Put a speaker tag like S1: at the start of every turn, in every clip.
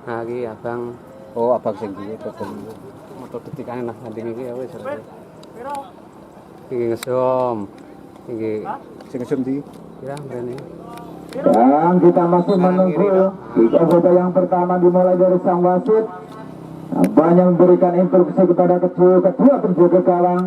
S1: Nah, iki abang.
S2: Oh, abang sing duwe togel.
S1: Moto detikane nah nanding iki ya wis. Iki ngesom. Iki
S2: Sing ngesum di.
S1: kira mrene.
S3: Dan kita masih menunggu tiga foto yang pertama dimulai dari sang wasit. Nampaknya memberikan instruksi kepada kedua penjaga gawang.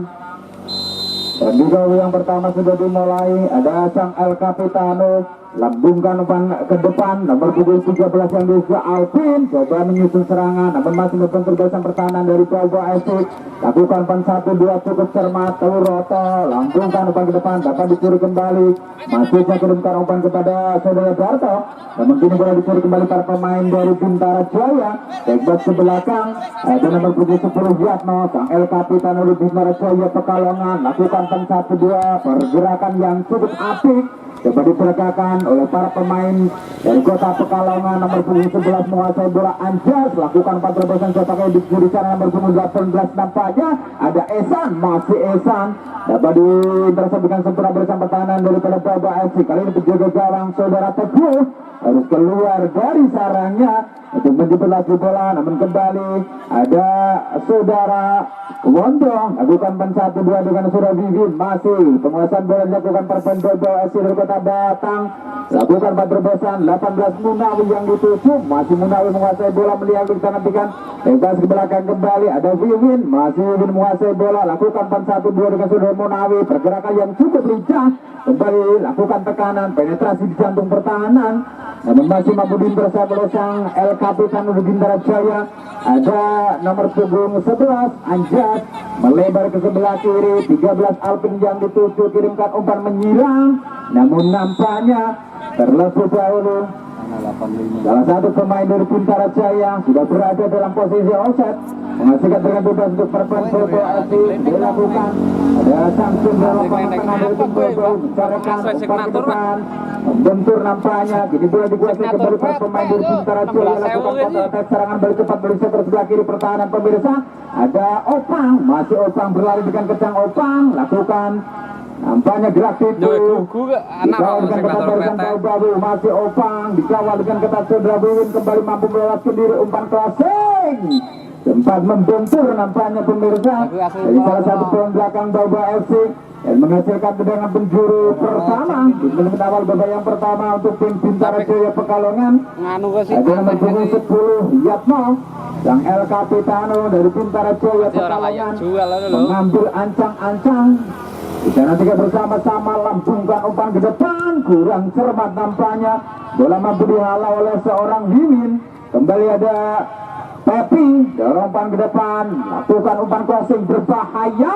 S3: Dan di gol yang pertama sudah dimulai. Ada sang El Capitano lambungkan umpan ke depan, nomor punggung 13 yang diisi Alvin coba menyusun serangan, namun masih membentur gawang pertahanan dari Probo FC. Lakukan umpan 1-2 cukup cermat. Roto lambungkan umpan ke depan, dapat dicuri kembali. Masuknya kirimkan umpan kepada saudara Darto, namun kini boleh dicuri kembali para pemain dari Bintara Jaya. Backback ke belakang, ada nomor punggung 10 Yatno, sang El Capitano dari Bintara Jaya Pekalongan. Lakukan umpan 1-2, pergerakan yang cukup apik coba diperagakan oleh para pemain dari kota Pekalongan. Nomor punggung 11 menguasai bola Anjas, lakukan 4 terobosan sepakai di kiri sana. Nomor punggung 18 nampaknya ada Esan, masih Esan dapat diinterceptkan sempurna bersama pertahanan daripada Probo FC. Kali ini penjaga gawang saudara Teguh harus keluar dari sarangnya untuk menjemput lagi bola, namun kembali ada saudara Wondo lakukan umpan 1-2 dengan saudara Vivin. Masih penguasaan bola dilakukan perpan Probo FC dari kota Batang, lakukan 4 terobosan 18 Munawi yang dituju. Masih Munawi menguasai bola, melihat kita nantikan bebas ke belakang kembali ada Vivin. Masih Vivin menguasai bola, lakukan umpan 1-2 dengan saudara Munawi. Pergerakan yang cukup lincah, kembali lakukan tekanan penetrasi di jantung pertahanan, namun masih mampu diintercept oleh sang El Capitano dari Bintara Jaya. Ada nomor punggung 11 Anjas melebar ke sebelah kiri, 13 Alvin yang dituju, kirimkan umpan menyerang, namun nampaknya terlebih dahulu salah satu pemain dari Bintara Jaya sudah berada dalam posisi offset, menghasilkan dengan bebas untuk perpan Probo FC dilakukan. Ada Samsun dalam lapangan tengah dari tim Probo, bicarakan umpan ke depan, membentur nampaknya. Kini bola dikuasai kembali para pemain dari Bintara Jaya, lakukan counter attack, serangan balik cepat dari sektor sebelah kiri pertahanan pemirsa. Ada Opang, masih Opang berlari dengan kencang. Opang lakukan nampaknya gerak itu dikawal dengan ketat barisan Bawu. Masih Opang dikawal dengan ketat saudara Wiwin, kembali mampu melewatkan diri umpan klasik, sempat membentur nampaknya pemirsa dari salah satu pemain belakang Bawu FC dan menghasilkan tendangan penjuru pertama di menit awal babak yang pertama untuk tim Bintara Jaya Pekalongan. Ada nomor punggung 10 Yatmo, sang El Capitano dari Bintara Jaya Pekalongan mengambil ancang-ancang. Kita nantikan bersama-sama, lambungkan umpan ke depan, kurang cermat nampaknya. Bola mampu dihalau oleh seorang Mimin. Kembali ada Pepi, dorong umpan ke depan, lakukan umpan crossing berbahaya.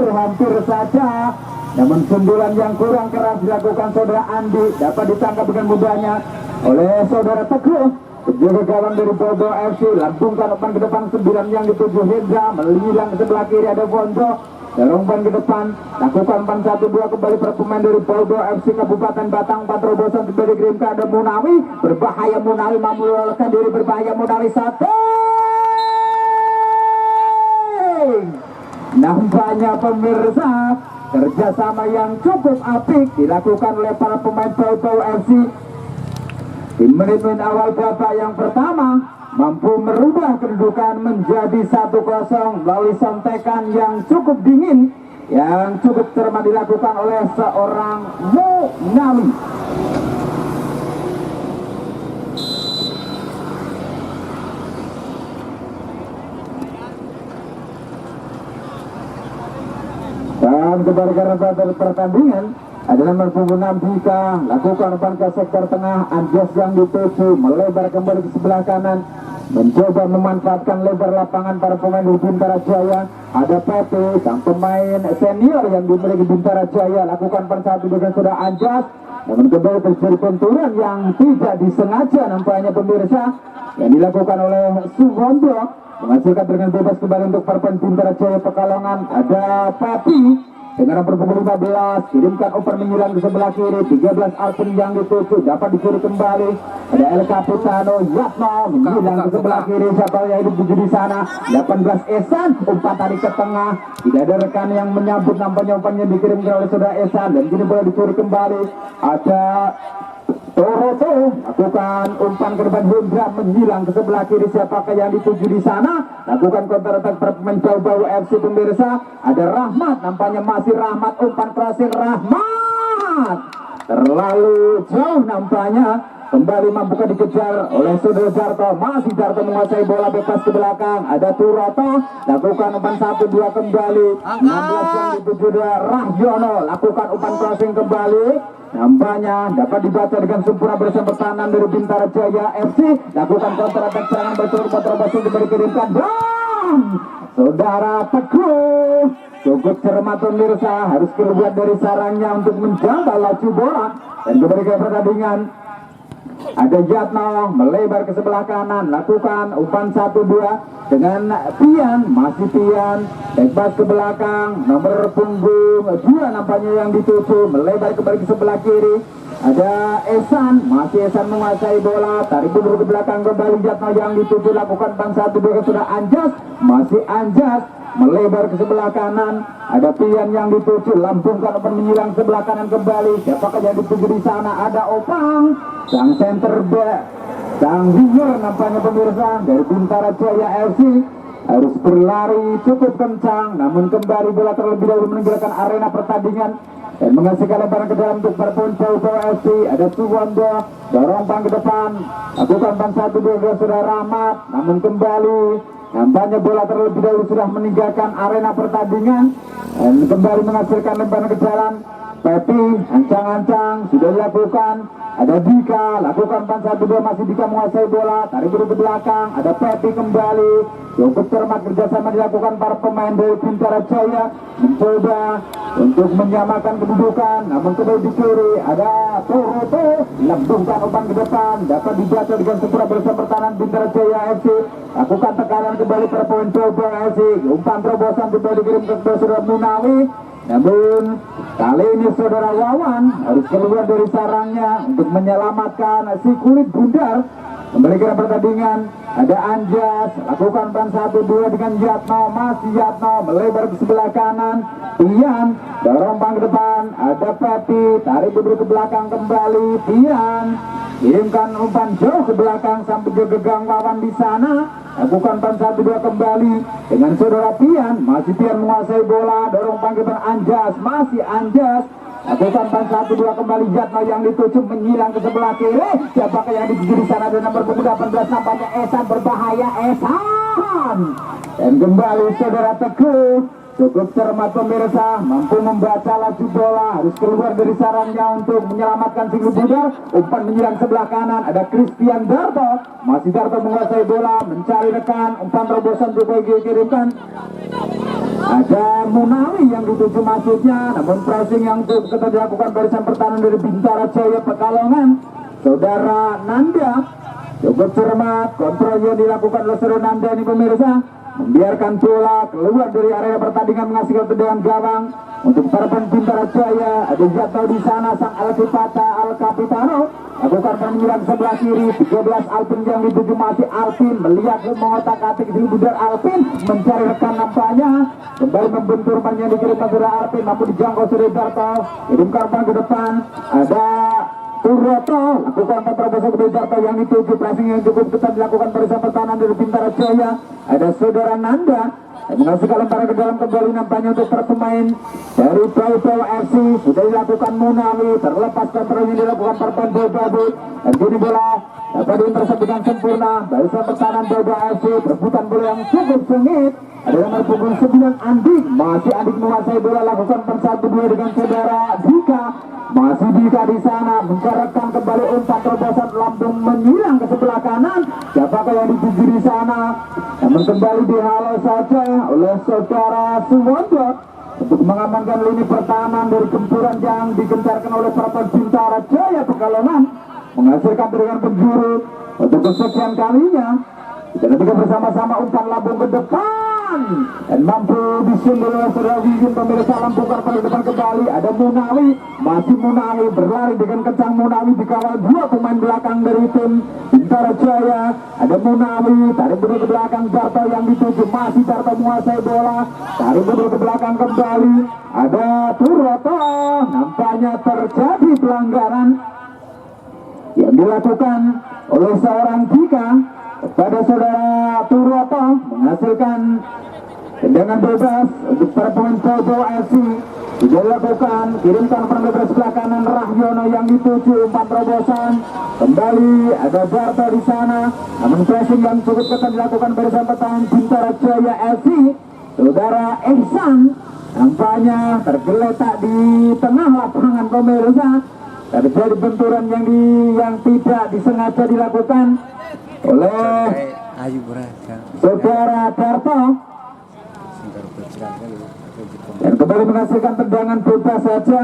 S3: Hampir saja, namun sundulan yang kurang keras dilakukan saudara Andi, dapat ditangkap dengan mudahnya oleh saudara Teguh. Penjaga gawang dari Probo FC lambungkan umpan ke depan 9 yang dituju Hendra, melilang ke sebelah kiri ada Wondo. Dorong umpan ke depan, lakukan umpan 1-2 kembali para pemain dari Probo FC Kabupaten Batang. 4 terobosan kembali dikirimkan ada Munawi, berbahaya Munawi, mampu meloloskan diri, berbahaya Munawi. Satu nampaknya pemirsa kerjasama yang cukup apik dilakukan oleh para pemain Probo FC di menit-menit awal babak yang pertama, mampu merubah kedudukan menjadi 1-0 melalui sontekan yang cukup dingin, yang cukup cermat dilakukan oleh seorang Munawi. Dan kembali karena dari pertandingan ada nomor punggung 6 Dika, lakukan umpan ke sektor tengah. Anjas yang dituju melebar kembali ke sebelah kanan, mencoba memanfaatkan lebar lapangan para pemain di Bintara Jaya. Ada Pepe, sang pemain senior yang dimiliki Bintara Jaya, lakukan umpan 1 dengan saudara Anjas, namun kembali terjadi benturan yang tidak disengaja nampaknya pemirsa yang dilakukan oleh Suwondo, menghasilkan dengan bebas kembali untuk perpan Bintara Jaya Pekalongan. Ada Papi dengan nomor punggung 15, kirimkan umpan menyerang ke sebelah kiri. 13 Alvin yang dituju, dapat dicuri kembali. Ada El Capitano Yatno menyerang ke sebelah kiri. Siapa yang hidup di sana? 18 Esan, umpan tadi ke tengah. Tidak ada rekan yang menyambut, nampaknya umpannya dikirimkan oleh saudara Esan dan kini boleh dicuri kembali. Ada Toroto lakukan umpan ke depan, Hendra menyilang ke sebelah kiri, siapakah yang dituju di sana? Lakukan counter attack para pemain Bau FC pemirsa. Ada Rahmat, nampaknya masih Rahmat, umpan crossing Rahmat terlalu jauh nampaknya, kembali mampu dikejar oleh saudara Jarto. Masih Jarto menguasai bola bebas ke belakang. Ada Turoto, lakukan umpan 1-2 kembali. 16 yang dituju Rahyono, lakukan umpan crossing kembali. Nampaknya dapat dibaca dengan sempurna bersama pertahanan dari Bintara Jaya FC. Lakukan counter attack serangan bercoba diberi kirimkan. Dan saudara Teguh cukup cermat pemirsa, harus keluar dari sarangnya untuk menjaga laju bola dan kembali ke pertandingan. Ada Yatno melebar ke sebelah kanan, lakukan umpan 1-2 dengan Pian, masih Pian bebas ke belakang, nomor punggung 2 nampaknya yang dituju, melebar kembali ke sebelah kiri. Ada Esan, masih Esan menguasai bola, tarik mundur ke belakang kembali, Yatno yang dituju, lakukan umpan 1-2 sudah Anjas, masih Anjas melebar ke sebelah kanan. Ada Pian yang dituju, lambungkan umpan menyilang sebelah kanan kembali, siapakah yang dituju di sana? Ada Opang, sang center back, sang winger nampaknya pemirsa dari Bintara Jaya FC, harus berlari cukup kencang, namun kembali bola terlebih dahulu meninggalkan arena pertandingan dan menghasilkan lemparan ke dalam untuk Bau FC. Ada Suwondo, dorong bang ke depan, lakukan bang 1-2 sudah Rahmat, namun kembali nampaknya bola terlebih dahulu sudah meninggalkan arena pertandingan dan kembali menghasilkan lemparan ke jalan. Pepi, ancang-ancang sudah dilakukan. Ada Dika, lakukan umpan 1-2, masih Dika menguasai bola, tarik ke belakang. Ada Pepi kembali, cukup cermat kerjasama dilakukan para pemain dari Bintara Jaya, mencoba untuk menyamakan kedudukan, namun kembali di kiri. Ada Toroto, lambungkan umpan ke depan, dapat dibaca dengan sempurna bersama pertahanan Bintara Jaya FC. Lakukan tekanan kembali para pemain Bau FC, umpan terobosan kembali dikirim ke saudara Munawi. Namun kali ini saudara Wawan harus keluar dari sarangnya untuk menyelamatkan si kulit bundar. Kembali ke pertandingan. Ada Anjas, lakukan umpan 1-2 dengan Yatno, masih Yatno melebar ke sebelah kanan. Pian, dorong umpan ke depan. Ada Pepi, tarik mundur ke belakang kembali. Pian, kirimkan umpan jauh ke belakang sampai ke gawang Wawan di sana. Lakukan umpan 1-2 kembali dengan saudara Pian, masih Pian menguasai bola, dorong umpan ke depan. Anjas, masih Anjas. Lakukan umpan 1-2 kembali, Yatno yang dituju menyilang ke sebelah kiri. Siapakah yang dituju di sana? Ada nomor punggung 18 nampaknya Esan, berbahaya Esan. Dan kembali saudara Teguh, cukup cermat pemirsa, mampu membaca laju bola, harus keluar dari sarangnya untuk menyelamatkan si budar. Umpan menyerang sebelah kanan, ada Christian Darto, masih Darto menguasai bola, mencari rekan, umpan terobosan juga dikirimkan. Ada Munawi yang dituju masuknya, namun pressing yang tetap dilakukan barisan pertahanan dari Bintara Jaya Pekalongan. Saudara Nanda cukup cermat, kontrolnya dilakukan oleh saudara Nanda ini pemirsa, membiarkan bola keluar dari area pertandingan, menghasilkan tendangan gawang untuk para pemain Bintara Jaya. Ada Jatno di sana, sang Alkipata Al Capitano, lakukan penyerang sebelah kiri. 13 Alpin yang dituju, masih Alpin melihat mengotak-atik si budar. Alpin mencari rekan nampaknya, kembali membentur umpan yang dikirimkan saudara Alpin, mampu dijangkau saudara Jarto, kirimkan umpan ke depan. Ada Turoto, lakukan terobosan ke Jarto yang dituju, pressing yang cukup ketat dilakukan barisan pertahanan dari Bintara Jaya. Ada saudara Nanda menghasilkan lemparan ke dalam kembali nampaknya untuk para pemain dari Bau FC. Sudah dilakukan Munawi, terlepas kontrolnya dilakukan para pemain Bau. Dan kini bola dapat diintercept dengan sempurna barisan pertahanan Bau FC. Perebutan bola yang cukup sengit. Ada nomor punggung 9 Andik, masih Andik menguasai bola, lakukan umpan 1-2 dengan saudara Dika. Masih Dika di sana, mencaratkan kembali umpan terobosan, lambung menyilang ke sebelah kanan. Siapakah yang dituju di sana? Namun kembali dihalau saja oleh saudara Suwondo untuk mengamankan lini pertahanan dari gempuran yang digencarkan oleh para Bintara Jaya Pekalongan, menghasilkan dengan penjuru untuk kesekian kalinya. Kita ketika bersama-sama umpan lambung ke depan dan mampu disundul oleh saudara Wiwin pemirsa, lambungkan pada depan kembali. Ada Munawi, masih Munawi berlari dengan kencang. Munawi dikawal 2 pemain belakang dari tim Bintara Jaya. Ada Munawi, tarik mundur ke belakang. Jarto yang dituju, masih Jarto menguasai bola, tarik mundur ke belakang kembali. Ada Turoto, nampaknya terjadi pelanggaran yang dilakukan oleh seorang Dika kepada saudara Turoto menghasilkan tendangan bebas untuk para pemain Bobo FC. Sudah dilakukan, kirimkan perlebar sebelah kanan Rahyono yang dituju umpan terobosan. Kembali ada Darto di sana, namun pressing yang cukup ketat dilakukan bersama pertahanan Bintara Jaya FC. Saudara Ihsan nampaknya tergeletak di tengah lapangan pemirsa. Terjadi benturan yang tidak disengaja dilakukan oleh saudara Darto. Dan kembali menghasilkan tendangan bebas saja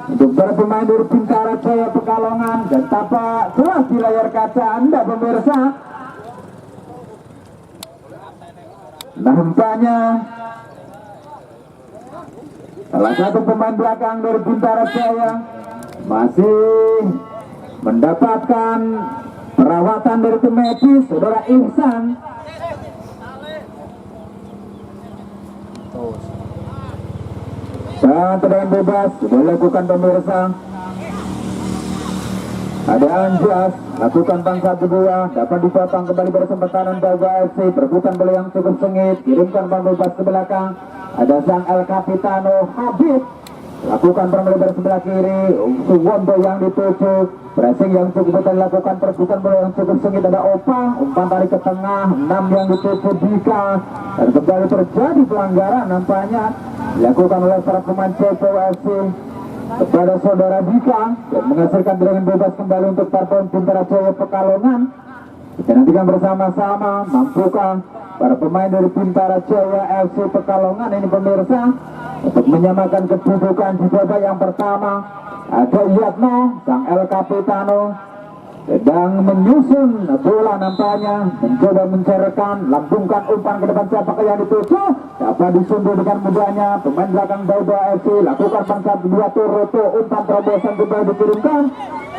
S3: untuk para pemain dari Bintara Jaya Pekalongan, dan tampak jelas di layar kaca Anda pemirsa. Nampaknya salah satu pemain belakang dari Bintara Jaya masih mendapatkan perawatan dari tim medis, saudara Ihsan. Dan tendangan bebas sudah dilakukan pemirsa. Ada Anjas, lakukan bangsa kedua, dapat dipotong kembali bersempatan Bobo FC, perebutan bola yang cukup sengit, kirimkan bang bebas ke belakang. Ada sang El Capitano Habib, lakukan perlebar sebelah kiri, Suwondo yang dituju, pressing yang cukup betul dilakukan, perebutan bola yang cukup sengit. Ada Opang, umpan tarik ke tengah, 6 yang dituju Dika, dan kembali terjadi pelanggaran nampaknya dilakukan oleh para pemain Bobo FC kepada saudara Dika, dan menghasilkan tendangan bebas kembali untuk para pemain Bintara Jaya Pekalongan. Kita nantikan bersama-sama, mampukah para pemain dari Bintara Jaya FC Pekalongan ini pemirsa untuk menyamakan kedudukan di babak yang pertama. Ada Yatno, sang El Capitano sedang menyusun bola nampaknya, mencoba mencerkan, lambungkan umpan ke depan, siapa yang dituju, dapat disundur dengan mudahnya pemain belakang Bobo FC. Lakukan bangsa kedua Turoto, umpan terobosan kembali dikirimkan,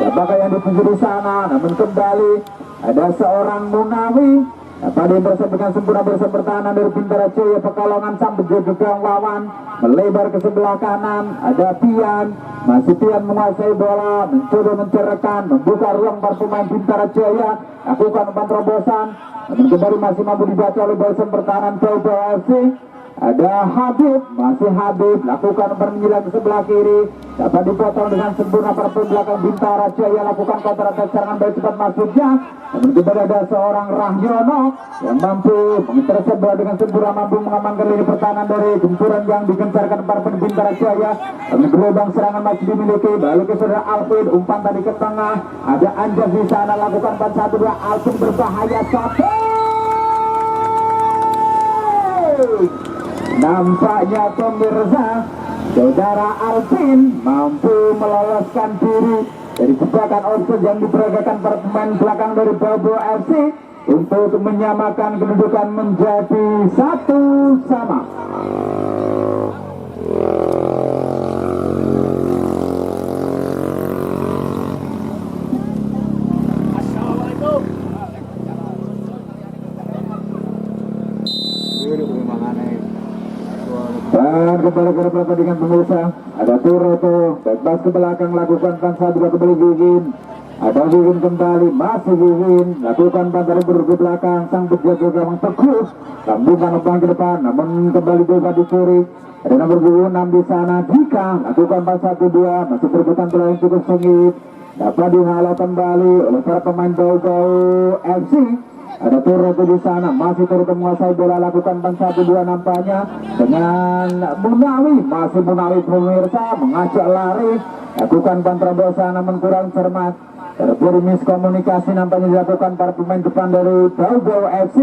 S3: siapa yang dituju di sana, namun kembali ada seorang Munawi dapat diintercept dengan sempurna bersama pertahanan dari Bintara Jaya Pekalongan. Sampai juga lawan melebar ke sebelah kanan, ada Pian, masih Pian menguasai bola, mencoba mencerahkan, membuka ruang para pemain Bintara Jaya, lakukan umpan terobosan, namun kembali masih mampu dibaca oleh bersama pertahanan Bobo FC. Ada Habib, masih Habib, lakukan umpan menyilang ke sebelah kiri, dapat dipotong dengan sempurna para pemain belakang Bintara Jaya, lakukan counter attack serangan baik cepat masuknya. Namun kembali ada seorang Rahyono yang mampu mengintercept bola dengan sempurna, mampu mengamankan lini pertahanan dari gempuran yang digencarkan para pemain Bintara Jaya. Namun gelombang serangan masih dimiliki, balik ke saudara Alvin, umpan tadi ke tengah, ada Anjas di sana, lakukan umpan 1-2, Alvin berbahaya, satu. Nampaknya pemirsa, saudara Alvin mampu meloloskan diri dari jebakan offside yang diperagakan para pemain belakang dari Bobo FC untuk menyamakan kedudukan menjadi 1-1. Dan kembali ke pertandingan pemirsa, ada Turoto, bebas ke belakang, lakukan bangsa juga kembali Wiwin. Ada Wiwin kembali, masih Wiwin, lakukan bangsa ke belakang, sang penjaga gawang Teguh, sambungkan umpan ke depan, namun kembali dapat dicuri. Ada nomor 26 di sana, Dika, lakukan bangsa kedua, masih perebutan bola yang cukup sengit, dapat dihalau kembali oleh para pemain Bobo FC. Ada Turoto di sana, masih Turoto menguasai bola, lakukan bangsa kedua nampaknya dengan Munawi, masih Munawi pemirsa mengajak lari, lakukan terobosan namun kurang cermat, terjadi miskomunikasi nampaknya dilakukan para pemain depan dari Bobo FC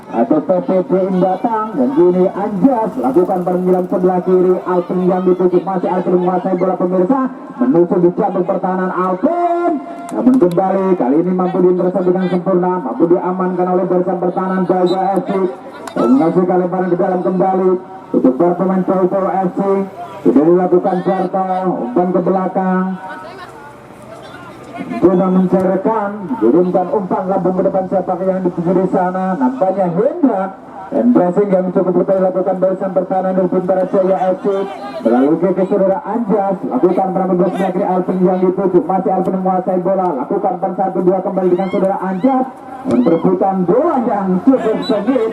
S3: atau PPD Indatang, dan kini Anjas lakukan penyilang sebelah kiri, Alvin yang dituju, masih Alvin menguasai bola pemirsa, menuju di jantung pertahanan Alvin, namun kembali kali ini mampu diintercept dengan sempurna, mampu diamankan oleh barisan pertahanan Bobo FC, dan menghasilkan lemparan ke dalam kembali untuk para pemain Bobo FC. Sudah dilakukan Jarto, umpan ke belakang, coba mencerahkan, kirimkan umpan lambung ke depan, siapa yang dituju di sana, nampaknya Hendra, dan pressing yang cukup betul dilakukan barisan pertahanan dari Bintara Jaya FC. Berlalu ke saudara Anjas, lakukan penampilan sebagai Alvin yang dituju, masih Alvin menguasai bola, lakukan 1-2 kembali dengan saudara Anjas, memperebutkan bola yang cukup sengit,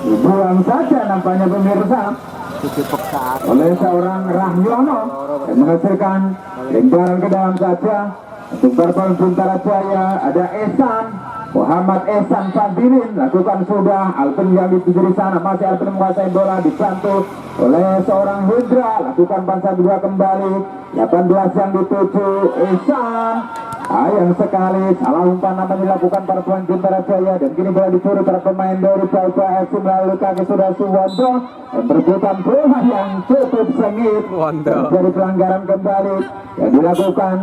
S3: dibuang saja nampaknya pemirsa oleh seorang Rahyono yang menghasilkan lemparan ke dalam saja untuk Barbal Bintara Jaya. Ada Esan Muhammad Esan Fadirin, lakukan sudah, Alvin yang dituju di sana, masih Alvin menguasai bola, dibantu oleh seorang Hendra, lakukan 1-2 kembali, 18 yang dituju Esan. Sayang sekali, salah umpan namanya dilakukan para pemain Bintara Jaya, dan kini bola dicuri para pemain dari Bauba FC melalui kaki sudah Suwondo, dan perebutan bola yang cukup sengit, dari pelanggaran kembali yang dilakukan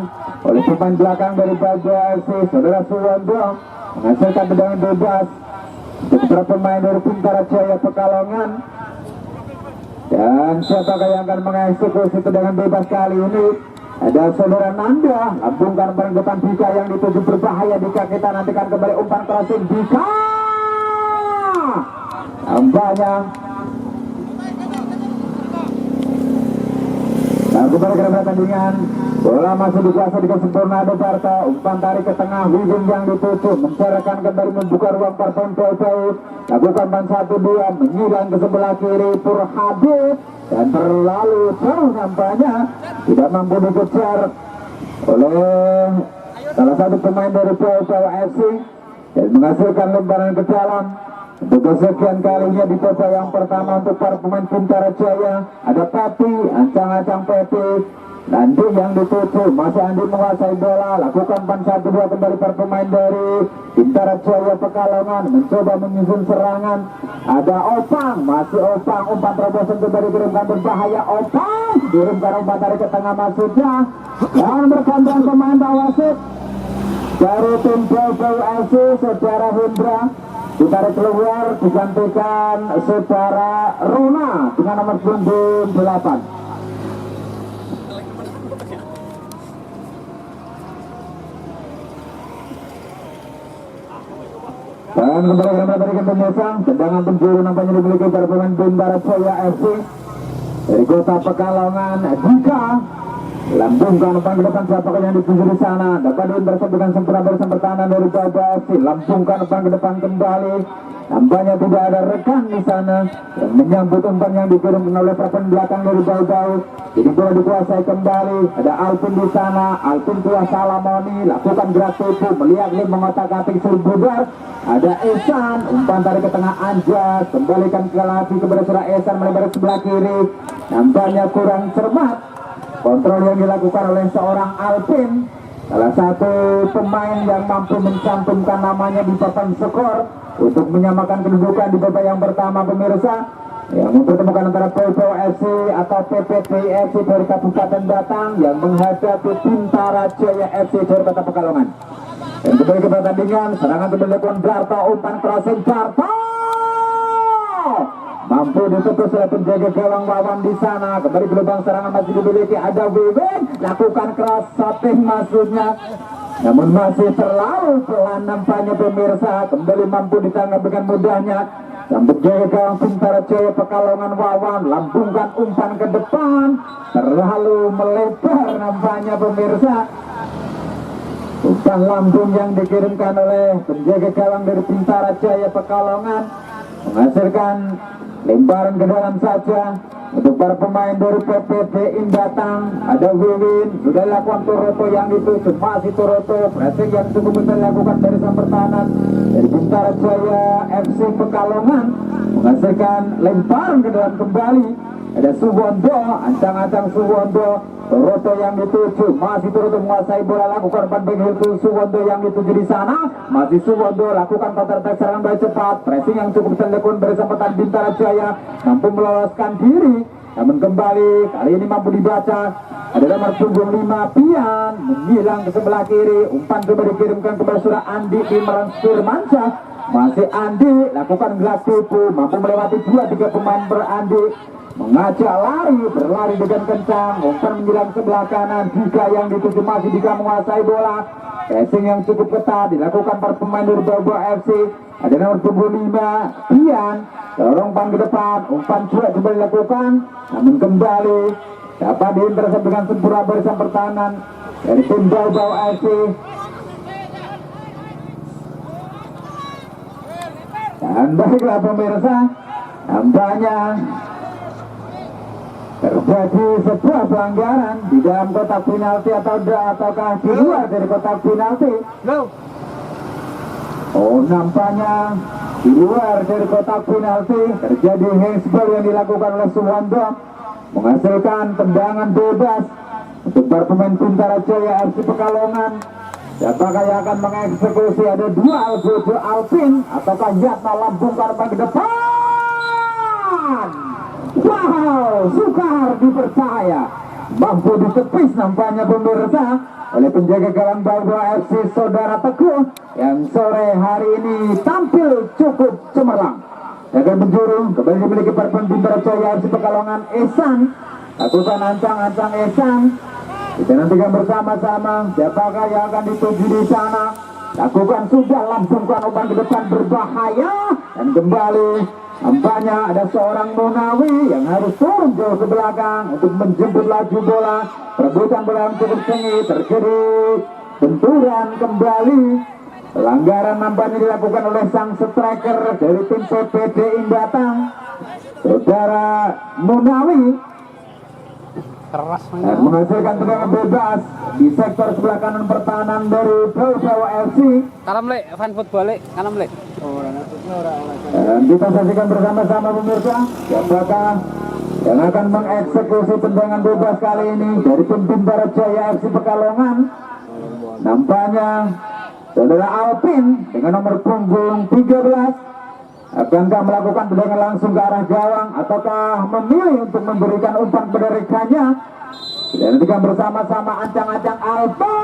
S3: oleh pemain belakang dari Bauba FC, saudara Suwondo menghasilkan tendangan bebas untuk para pemain dari Bintara Jaya Pekalongan. Dan siapakah yang akan mengeksekusi tendangan bebas kali ini? Ada saudara Nanda, lambungkan bareng depan Dika yang dituju berbahaya. Dika, kita nantikan kembali umpan crossing Dika, nampaknya. Nah, kembali ke dalam pertandingan, bola masih dikuasai di Sempurnado Barta, umpan tarik ke tengah, Wiwin yang dituju, mencerahkan kembali membuka ruang Parton Jauh, lakukan ban 1-2, menyilang ke sebelah kiri Purhadit, dan terlalu jauh nampaknya, tidak mampu dikejar oleh salah satu pemain dari Jauh FC, dan menghasilkan lemparan ke dalam. Untuk kesekian kalinya di babak yang pertama untuk para pemain Bintara Jaya, ada Pepi, ancang-ancang Pepi, Andi yang dituju, masih Andi menguasai bola, lakukan ban 1-2 kembali para pemain dari Bintara Jaya Pekalongan, mencoba menyusun serangan. Ada Opang, masih Opang, umpan terobosan kembali kirimkan berbahaya, Opang kirimkan umpan tarik ke tengah maksudnya, dan bergantian pemain wasit dari tim Bau FC, saudara Hendra ditarik keluar, digantikan saudara Rona dengan nomor 98. Dan kembali ke barisan pemirsa, tendangan penjuru nampaknya dimiliki para pemain Bintara Jaya FC dari kota Pekalongan. Dika lambungkan umpan ke depan, siapakah yang dituju di sana, dapat diinterceptkan sempurna barisan pertahanan dari Bauba FC, lambungkan umpan ke depan kembali, nampaknya tidak ada rekan di sana yang menyambut umpan yang dikirimkan oleh pemain belakang dari Bauba. Jadi bola dikuasai kembali, ada Alvin di sana, Alvin Tua Salamoni, lakukan gerak tubuh, melihat dia mengotak-atik Sulbubar, ada Esan, umpan tarik ke tengah Anjas, kembalikan ke lagi kepada saudara Esan melebar sebelah kiri, nampaknya kurang cermat kontrol yang dilakukan oleh seorang Alvin, salah satu pemain yang mampu mencantumkan namanya di papan skor untuk menyamakan kedudukan di babak yang pertama pemirsa, yang mempertemukan antara Bau FC atau PPT FC dari Kabupaten Batang yang menghadapi Bintara Jaya FC dari Kota Pekalongan. Dan kembali ke pertandingan, serangan dilakukan Darto, umpan crossing Darto mampu ditepis oleh penjaga gawang Wawan di sana. Kembali ke lubang serangan masih dimiliki, ada Wiwin, lakukan cross shooting maksudnya, namun masih terlalu pelan nampaknya pemirsa. Kembali mampu ditangkap dengan mudahnya dan penjaga gawang Bintara Jaya Pekalongan Wawan, lambungkan umpan ke depan, terlalu melebar nampaknya pemirsa. Umpan lambung yang dikirimkan oleh penjaga gawang dari Bintara Jaya Pekalongan menghasilkan lemparan ke dalam saja untuk para pemain dari PPT Indatang. Ada Wiwin, sudah dilakukan Toroto yang dituju, masih Toroto, pressing yang cukup bisa dilakukan dari sang pertahanan dari Bintara Jaya FC Pekalongan menghasilkan lemparan ke dalam kembali. Ada Suwondo, ancang-ancang Suwondo, Toroto yang dituju, masih Toroto menguasai bola, lakukan umpan back itu Suwondo yang dituju di sana, masih Suwondo lakukan counter attack serangan bola cepat, pressing yang cukup bisa dilakukan bersama Bintara Jaya, mampu meloloskan diri, namun kembali kali ini mampu dibaca. Ada nomor punggung 5 Pian menghilang ke sebelah kiri, umpan coba dikirimkan kepada surah Andi Imran Firmansyah, masih Andi lakukan gelas tubuh, mampu melewati 2-3 pemain berandi, mengajak lari, berlari dengan kencang, umpan menjelang sebelah kanan. Dika yang dituju, masih Dika menguasai bola, passing yang cukup ketat dilakukan para pemain dari Bauba FC. Ada nomor 25 Pian, dorong umpan ke depan, umpan juga coba dilakukan, namun kembali dapat diintercept dengan sempurna barisan pertahanan dari tim Bau-Bau FC. Dan baiklah pemirsa, nampaknya terjadi sebuah pelanggaran di dalam kotak penalti ataukah di luar dari kotak penalti. Oh, nampaknya di luar dari kotak penalti terjadi handsball yang dilakukan oleh Suwanto, menghasilkan tendangan bebas untuk para pemain Bintara Jaya FC Pekalongan. Siapakah yang akan mengeksekusi? Ada dua, Algojo Alvin ataukah Yatna Lampung Karpang ke depan. Wow, Sukar dipercaya mampu ditepis nampaknya pemirsa oleh penjaga gawang Bau-Bau FC Saudara Teguh yang sore hari ini tampil cukup cemerlang. Jaga penjuru kembali dimiliki Parpon Bintara Jaya FC Pekalongan. Esan lakukan ancang-ancang Esan. Kita nantikan bersama-sama siapakah yang akan dituju di sana. Lakukan sudah, lambungkan umpan ke depan berbahaya dan kembali. Nampaknya ada seorang Munawi yang harus turun jauh ke belakang untuk menjemput laju bola. Perebutan bola yang cukup sengit, terjadi benturan kembali. Pelanggaran nampaknya dilakukan oleh sang striker dari tim PPD Imbatang, Saudara Munawi.
S1: Keras
S3: Dan menghasilkan tendangan bebas di sektor sebelah kanan pertahanan dari Bau-Bau FC.
S1: Karam lek, fan football lek, karam lek.
S3: Dan kita saksikan bersama-sama pemirsa, siapakah yang akan mengeksekusi tendangan bebas kali ini dari tim Bintara Jaya FC Pekalongan. Nampaknya Saudara Alvin dengan nomor punggung 13 akankah melakukan tendangan langsung ke arah gawang ataukah memilih untuk memberikan umpan kepada rekannya. Dan nantikan bersama-sama ancang-ancang Alvin.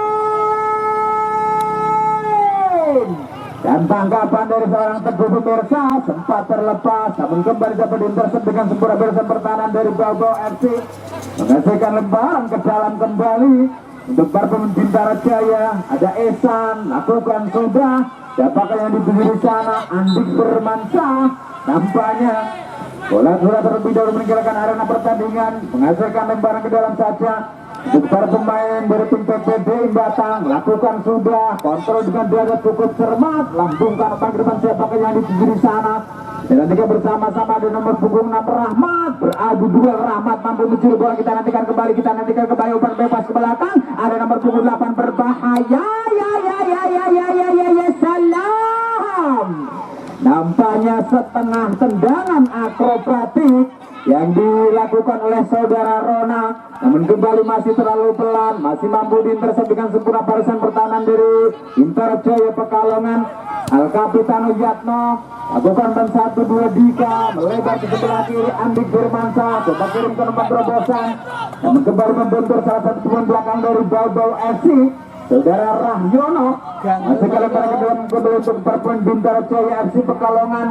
S3: Dan tangkapan dari seorang Teguh pemirsa sempat terlepas, namun kembali dapat diintercept dengan sempurna barisan pertahanan dari Bau-Bau FC, menghasilkan lemparan ke dalam kembali untuk para pemain Bintara Jaya. Ada Esan, lakukan sudah. Siapakah yang dituju di sana? Andik Bermansyah. Nampaknya bola sudah terlebih dahulu meninggalkan arena pertandingan, menghasilkan lemparan ke dalam saja. Untuk para pemain dari tim PPD Imbatang, lakukan sudah, kontrol dengan dada cukup cermat, lambungkan umpan ke depan. Siapakah yang dituju di sana? Dan nantikan bersama-sama ada nomor punggung 6 Rahmat, beradu duel. Rahmat mampu mencuri bola. Kita nantikan kembali umpan bebas ke belakang. Ada nomor punggung 8 berbahaya. Ya salam. Nampaknya setengah tendangan akrobatik yang dilakukan oleh Saudara Rona, namun kembali masih terlalu pelan, masih mampu diintercept dengan sempurna barisan pertahanan dari Bintara Jaya Pekalongan. Al Kapitano Yatno lakukan ban 1-2 Dika melebar ke sebelah kiri. Andik Bermansyah coba kirim ke tempat terobosan, namun kembali membentur salah satu pemain belakang dari Bau-Bau FC, Saudara Rahyono. Masih kali ke dalam kembali untuk pemain Bintara Jaya FC Pekalongan.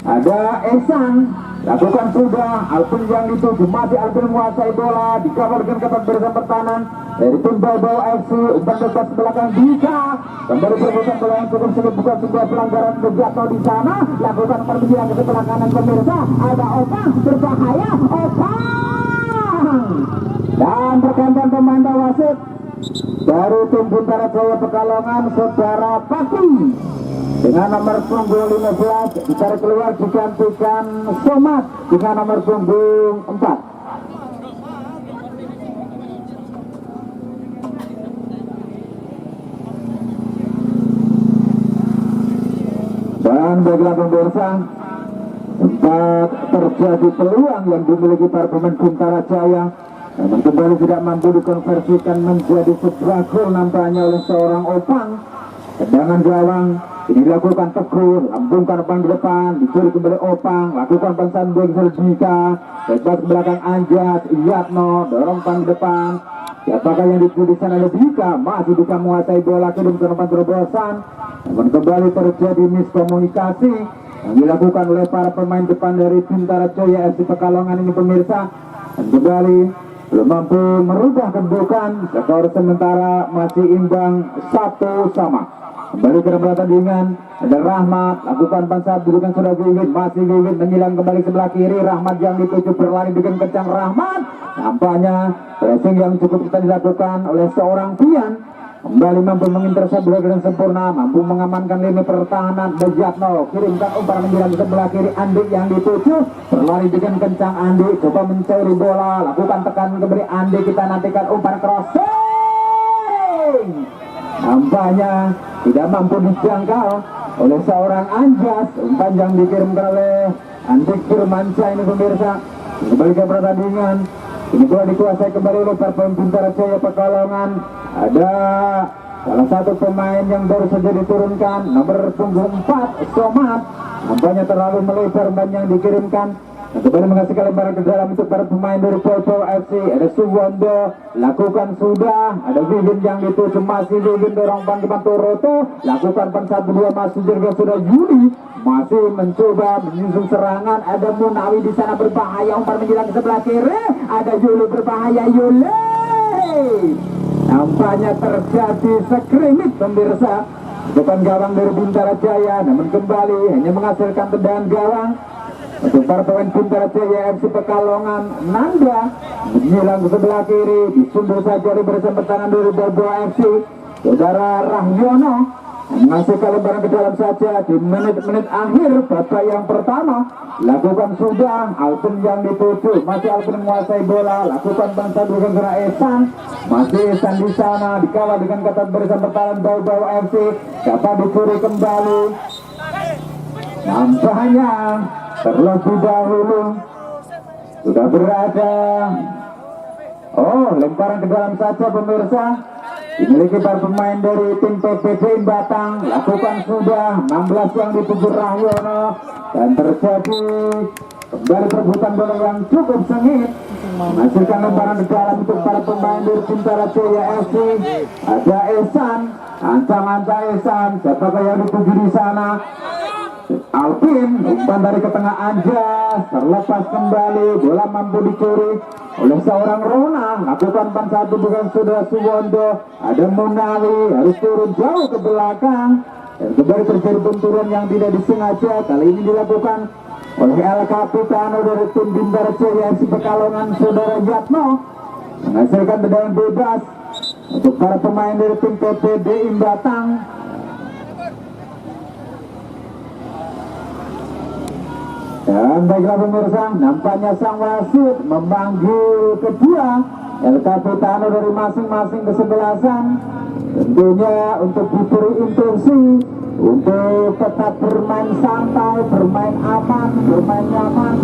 S3: Ada Esan, lakukan sudah. Alvin yang dituju, masih Alvin menguasai bola, dikawal dengan ketat barisan pertahanan dari tim Bau-Bau FC. Umpan bebas belakang Dika, kembali perbuatan bola yang cukup sulit, bukan sebuah pelanggaran Yatno di sana. Lakukan perpindahan ke sebelah kanan pemirsa. Ada Opang, berbahaya Opang. Dan pergantian pemain wasit dari tim Bintara Jaya Pekalongan, Saudara Pati dengan nomor punggung 15 ditarik keluar, digantikan Somat dengan nomor punggung 4. Dan baiklah pemirsa, sempat terjadi peluang yang dimiliki para pemain Bintara Jaya, namun kembali tidak mampu dikonversikan menjadi sebuah gol nampaknya oleh seorang Opang. Tendangan gawang ini dilakukan Teguh, lambungkan umpan ke depan, dicuri kembali Opang, lakukan pensan Bengsel Dika, bebas ke belakang Anjat, Yatno, dorong umpan ke depan. Siapakah yang dituju di sana? Dika, masih Dika menguasai bola, kirim ke umpan terobosan, namun kembali terjadi miskomunikasi yang dilakukan oleh para pemain depan dari Bintara Jaya FC Pekalongan ini pemirsa. Dan kembali belum mampu merubah kedudukan, skor sementara masih imbang 1-1. Kembali ke pertandingan, ada Rahmat, lakukan pansat, dudukan sudah Wiwin, masih Wiwin menyilang kembali sebelah kiri, Rahmat yang dituju berlari dengan kencang, Rahmat. Nampaknya pressing yang cukup kita dilakukan oleh seorang Pian. Kembali mampu mengintercept dengan sempurna, mampu mengamankan lini pertahanan. Bejatno kirimkan umpan menyilang sebelah kiri, Andi yang dituju berlari dengan kencang, Andi coba mencuri bola, lakukan tekan kembali Andi, kita nantikan umpan crossing. Nampaknya tidak mampu dijangkau oleh seorang Anjas. Umpan yang dikirimkan oleh Andik Firmansyah ini pemirsa. Kembali ke pertandingan. Ini bola dikuasai kembali oleh pemain Bintara Jaya Pekalongan. Ada salah satu pemain yang baru saja diturunkan, nomor punggung 4, Somad. Nampaknya terlalu melebar umpan yang dikirimkan. Nah, kembali mengasihkan lemparan ke dalam untuk para pemain dari Popo FC. Ada Suwondo, lakukan sudah. Ada Wiwin yang dituju, masih Wiwin dorong umpan ke Toroto, lakukan pan 1-2, masih juga sudah Yuli, masih mencoba menyusun serangan. Ada Munawi di sana berbahaya, umpan menjelang ke sebelah kiri. Ada Yuli berbahaya, Yuli. Nampaknya terjadi skrimit pemirsa depan gawang dari Bintara Jaya, namun kembali hanya menghasilkan tendangan gawang untuk para pemain Bintara Jaya FC Pekalongan. Nanda menyilang ke sebelah kiri, disundur saja di bersama pertahanan dari Bobo FC. Saudara Rahyono menghasilkan lemparan ke dalam saja di menit-menit akhir babak yang pertama. Lakukan sudah, Alvin yang dituju, masih Alvin menguasai bola, lakukan bangsa dengan gerak Esan, masih Esan di sana dikawal dengan ketat bersama pertahanan Bobo FC. Dapat dicuri kembali. Nampaknya terlebih dahulu sudah berada. Oh, lemparan ke dalam saja pemirsa, dimiliki para pemain dari tim PPD Batang. Lakukan sudah, 16 yang dituju Rahyono, dan terjadi kembali perebutan bola yang cukup sengit. Menghasilkan lemparan ke dalam untuk para pemain dari Bintara Jaya FC. Ada Esan, ancang-ancang Esan, siapakah yang dituju di sana? Alvin, umpan dari ke tengah Anjas, terlepas kembali, bola mampu dicuri oleh seorang Rona. Lakukan pan 1 dengan saudara Suwondo. Ada Munawi, harus turun jauh ke belakang, dan kembali terjadi benturan yang tidak disengaja. Kali ini dilakukan oleh El Capitano dari tim Bintara Jaya FC Pekalongan, saudara Yatno, menghasilkan tendangan bebas untuk para pemain dari tim PPD Batang. Dan baiklah pemirsa, nampaknya sang wasit memanggil kedua El Capitano dari masing-masing kesebelasan, tentunya untuk diberi instruksi untuk tetap bermain santai, bermain aman, bermain nyaman,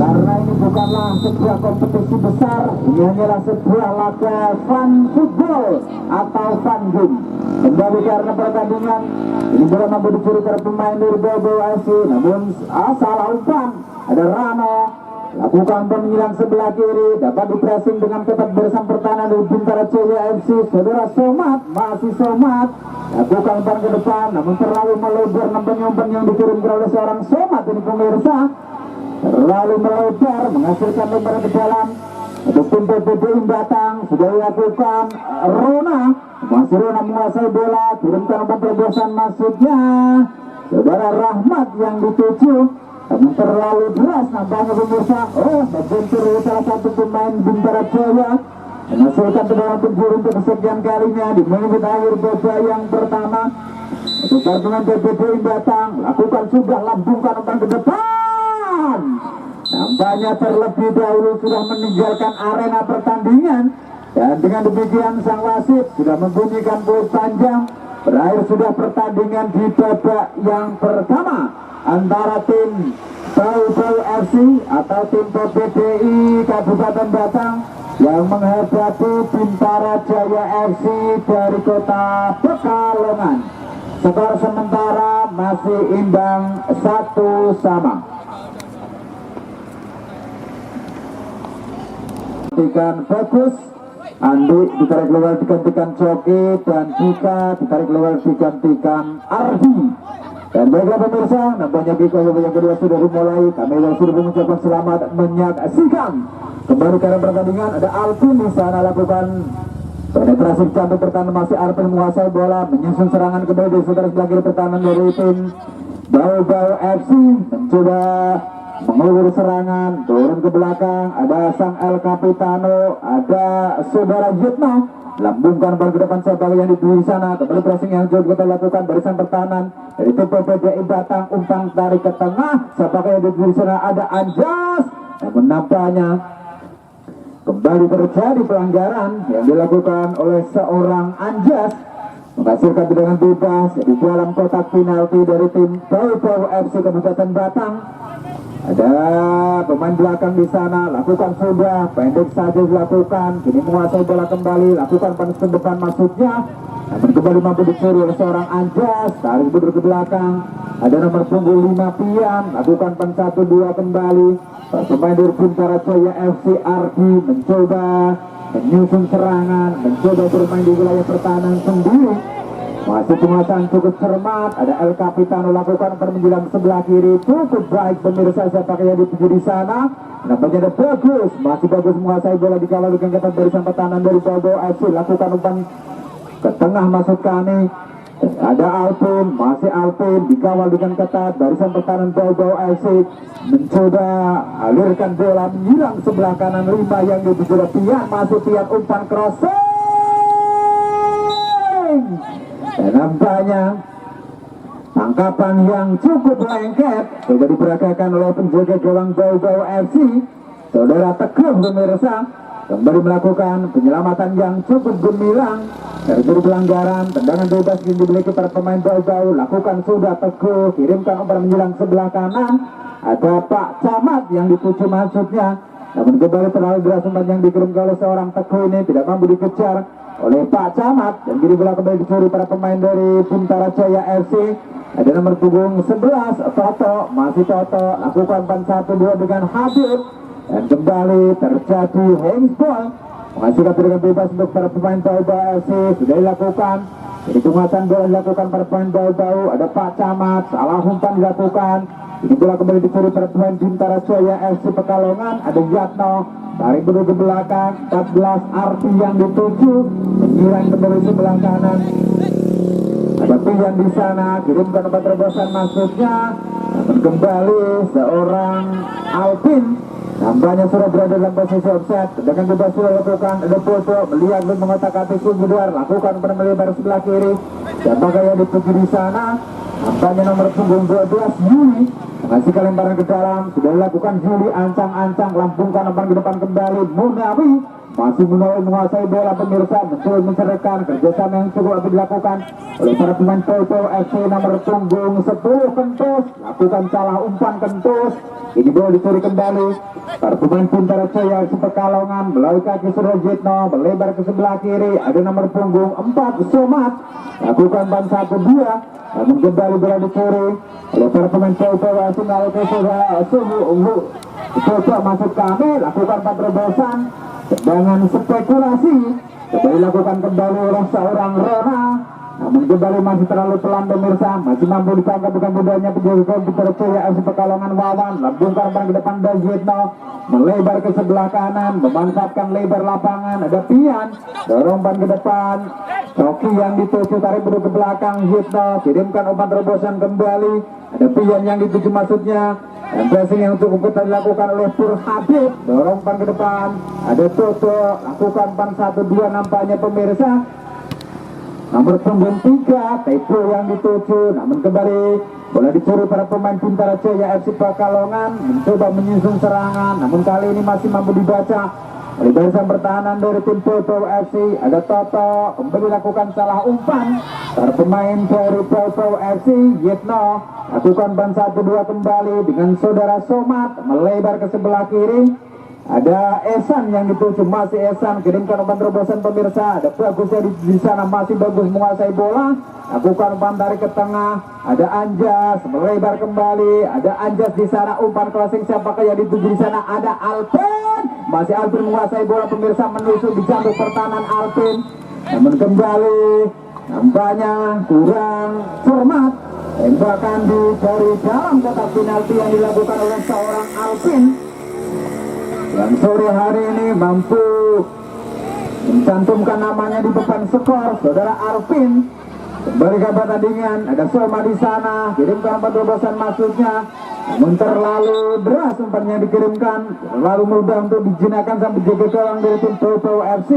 S3: karena ini bukanlah sebuah kompetisi besar, ini hanyalah sebuah laga fun football atau fun game. Kembali karena pertandingan ini bola mampu dicuri para pemain dari Bobo FC, namun salah umpan. Ada Rano, lakukan menyilang sebelah kiri, dapat dipressing dengan ketat bersama pertahanan dari Bintara Jaya FC. Saudara Somad, masih Somad, lakukan umpan ke depan, namun terlalu melebar. Nampaknya umpan yang dikirimkan oleh seorang Somad ini pemirsa terlalu melebar, menghasilkan lemparan ke dalam untuk tim PPD Batang. Sudah dilakukan Rona, masih Rona menguasai bola, kirimkan umpan terobosan masuknya saudara Rahmat yang dituju, namun terlalu deras nampaknya pemirsa. Oh, terbentur salah satu pemain Bintara Jaya, menghasilkan tendangan penjuru untuk kesekian kalinya di menit akhir babak yang pertama. Untuk pemain PPD Batang, lakukan sudah, lambungkan umpan ke depan. Nampaknya terlebih dahulu sudah meninggalkan arena pertandingan, dan dengan demikian sang wasit sudah membunyikan peluit panjang. Berakhir sudah pertandingan di babak yang pertama antara tim Bau FC atau tim PPDI Kabupaten Batang yang menghadapi Bintara Jaya FC dari kota Pekalongan. Skor sementara masih imbang 1-1. Bagus, Andi ditarik keluar digantikan Coki, dan Dika ditarik keluar digantikan Ardi. Dan baiklah pemirsa, nampaknya Biko yang kedua sudah dimulai. Kami yang sudah mengucapkan selamat menyaksikan. Kembali ke pertandingan, ada Alvin di sana lakukan Penetrasi campur pertahanan masih Arvin menguasai bola, menyusun serangan kembali di sebelah sebelah kiri pertahanan dari tim Bau-Bau FC, mencoba mengulur serangan, turun ke belakang, ada sang El Capitano, ada saudara Yitno, lambungkan bola ke depan sebagai yang di sana, kembali pressing yang coba kita lakukan barisan pertahanan dari tim PPDI Batang, umpan tarik ke tengah, siapakah yang di sana, ada Anjas, namun nampaknya kembali terjadi pelanggaran yang dilakukan oleh seorang Anjas, menghasilkan tendangan bebas di dalam kotak penalti dari tim Bau-Bau FC Kabupaten Batang. Ada pemain belakang di sana, lakukan sudah, pendek saja dilakukan, kini menguasai bola kembali, lakukan panas ke depan maksudnya, namun kembali mampu dicuri oleh seorang Anjas, tarik mundur ke belakang, ada nomor punggung 5 Pian, lakukan pan 1-2 kembali, pemain dari Bintara Jaya FC Ardi mencoba menyusun serangan, mencoba bermain di wilayah pertahanan sendiri. Masih penguasaan cukup cermat, ada El Capitano lakukan menjelang sebelah kiri, cukup baik pemirsa siapakah yang dituju di sana. Nampaknya ada bagus, masih bagus menguasai bola dikawal dengan ketat barisan pertahanan dari Bau-Bau FC, lakukan umpan ke tengah masuk kami. Ada Alpin, masih Alpin dikawal dengan ketat barisan pertahanan Bau-Bau FC, mencoba alirkan bola menyilang sebelah kanan 5 yang dituju Pian, masuk Pian umpan crossing. Dan nampaknya tangkapan yang cukup lengket sudah diperagakan oleh penjaga gawang Bau-Bau FC, saudara Teguh pemirsa, kembali melakukan penyelamatan yang cukup gemilang. Terjadi pelanggaran, tendangan bebas yang dimiliki para pemain Bau-Bau, lakukan sudah Teguh, kirimkan umpan menjelang sebelah kanan, ada Pak Camat yang dituju maksudnya, namun kembali terlalu deras umpan yang dikirimkan oleh seorang Teguh ini tidak mampu dikejar oleh Pak Camat, dan kini bola kembali dicuri para pemain dari Bintara Jaya FC. Ada nomor punggung 11 Toto, masih Toto, lakukan pan 1-2 dengan Habib, dan kembali terjadi handball, menghasilkan tendangan bebas untuk para pemain Bau-Bau FC. Sudah dilakukan, jadi penguasaan bola dilakukan para pemain Bau-Bau, ada Pak Camat, salah umpan dilakukan. Ini bola kembali dicuri para pemain Bintara Jaya FC Pekalongan, ada Yatno, tarik mundur ke belakang, 14 Arti yang dituju, menyerang kembali sebelah kanan. Ada Pian di sana, kirimkan umpan terobosan maksudnya, namun kembali seorang Alvin, nampaknya sudah berada dalam posisi offset, dengan bebas sudah lakukan, ada Foto, melihat dan mengotak-atik Sumbuduar, lakukan umpan melebar sebelah kiri, siapakah yang dituju di sana, nampaknya nomor punggung 12 Yuli, mengasih lemparan ke dalam, sudah dilakukan Juli, ancang-ancang, lambungkan umpan ke depan kembali, Munawi, masih Munawi menguasai bola pemirsa, mencoba menceritakan kerjasama yang cukup habis dilakukan oleh para pemain Bau-Bau FC nomor punggung 10 Kentus, lakukan salah umpan Kentus, ini bola dicuri kembali, para pemain Bintara Jaya FC Pekalongan melalui kaki Surojitno, melebar ke sebelah kiri, ada nomor punggung 4 Somat, lakukan ban 1-2, namun kembali bola dicuri oleh para pemain Bau-Bau FC melalui Coba masuk kami, lakukan terobosan, tendangan spekulasi, sudah dilakukan kembali oleh seorang Rona, namun kembali masih terlalu pelan pemirsa, masih mampu ditangkap bukan mudahnya penjaga Bintara Jaya FC Pekalongan Wawan, lambungkan umpan ke depan Dajitno, melebar ke sebelah kanan, memanfaatkan lebar lapangan, ada Pian, dorong umpan ke depan, Coki yang dituju, tarik mundur ke belakang, Yitno, kirimkan umpan terobosan kembali, ada Pian yang dituju maksudnya, dan pressing yang cukup ketat dilakukan oleh Pur Habib, dorong umpan ke depan, ada Toto, lakukan umpan 1-2 nampaknya pemirsa, nomor punggung 3 Tepo yang dituju, namun kembali bola dicuri para pemain Bintara Jaya FC Pekalongan, mencoba menyusun serangan, namun kali ini masih mampu dibaca oleh barisan pertahanan dari tim Bau-Bau FC, ada Toto, kembali lakukan salah umpan, para pemain dari Bau-Bau FC, Yitno, lakukan ban 1-2 kembali dengan saudara Somat, melebar ke sebelah kiri, ada Esan yang dituju, masih Esan, kirimkan umpan terobosan pemirsa, ada bagusnya di sana, masih bagus menguasai bola, lakukan umpan tarik ke tengah, ada Anjas, melebar kembali, ada Anjas di sana, umpan crossing, siapakah yang dituju di sana, ada Alvin, masih Alvin menguasai bola pemirsa, menusuk di jantung pertahanan Alvin, namun kembali nampaknya kurang cermat, tembakan dari dalam kotak penalti yang dilakukan oleh seorang Alvin, yang sore hari ini mampu mencantumkan namanya di papan skor. Saudara Arvin kembali ke pertandingan. Ada Soma di sana, kirimkan umpan terobosan masuknya, namun terlalu deras umpannya dikirimkan, terlalu mudah untuk dijinakan sampai jaga gawang dari tim Bobo FC.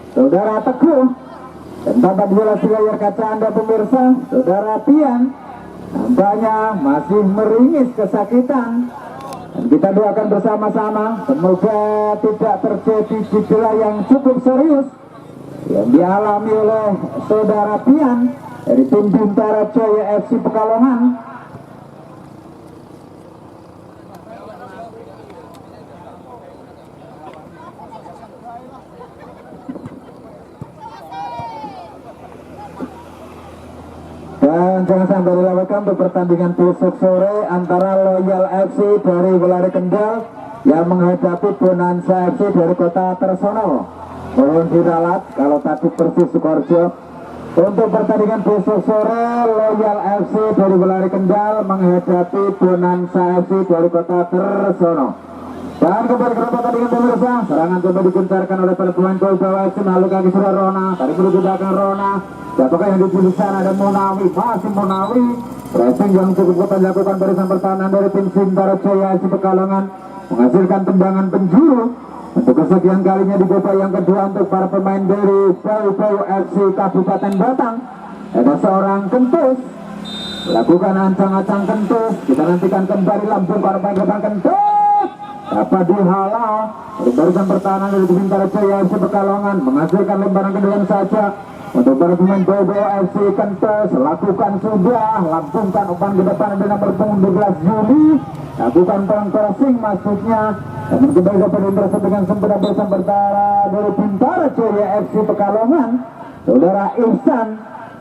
S3: Saudara Teguh, dan tampak di layar kaca Anda pemirsa, saudara Tian nampaknya masih meringis kesakitan. Dan kita doakan bersama-sama semoga tidak terjadi cedera yang cukup serius yang dialami oleh saudara Pian dari tim Bintara Jaya FC Pekalongan. Dan jangan sampai dilewatkan untuk pertandingan besok sore antara Loyal FC dari Welari Kendal yang menghadapi Bonanza FC dari Kota Tersono. Mohon diralat kalau tadi Persis Sukoharjo. Untuk pertandingan besok sore Loyal FC dari Welari Kendal menghadapi Bonanza FC dari Kota Tersono. Dan kembali ke pertandingan pemirsa, serangan coba digencarkan oleh para pemain gol bawah FC lalu kaki sudah Rona, tadi menuju belakang Rona. Siapakah yang dipilih sana? Ada Munawi, masih Munawi. Pressing yang cukup kuat dilakukan barisan pertahanan dari tim Bintara Jaya FC Pekalongan menghasilkan tendangan penjuru untuk kesekian kalinya di babak yang kedua untuk para pemain dari Bobo FC Kabupaten Batang. Ada seorang Kentus lakukan ancang-ancang Kentus. Kita nantikan kembali lambung para pemain depan Kentus dapat dihalau dari barisan pertahanan dari tim Bintara Jaya FC Pekalongan menghasilkan lemparan kedua saja. Untuk para pemain Bobo FC Kentus lakukan sudah, lambungkan umpan ke depan dengan nomor 12 Juli, lakukan crossing masuknya dan kembali dapat intercept dengan sempurna bersama bertara dari Bintara Jaya FC Pekalongan. Saudara Ihsan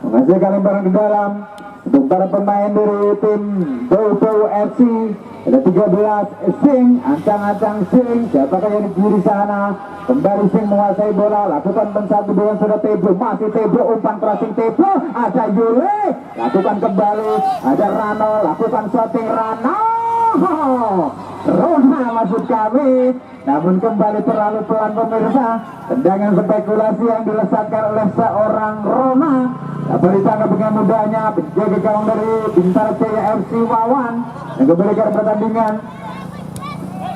S3: menghasilkan lemparan ke dalam untuk para pemain dari tim Bobo FC. Ada 13 Sing, ancang-ancang Sing, siapakah yang di sana? Kembali Sing menguasai bola, lakukan pensatu dengan sudah Tebo, masih Tebo, umpan crossing Tebo, ada Yule, lakukan kembali, ada Rano, lakukan shooting Rano, Rona maksud kami, namun kembali terlalu pelan pemirsa, tendangan spekulasi yang dilesatkan oleh seorang Rona, dapat ditangkap dengan mudahnya, penjaga gawang dari Bintara Jaya FC Wawan, yang kembali ke pertandingan.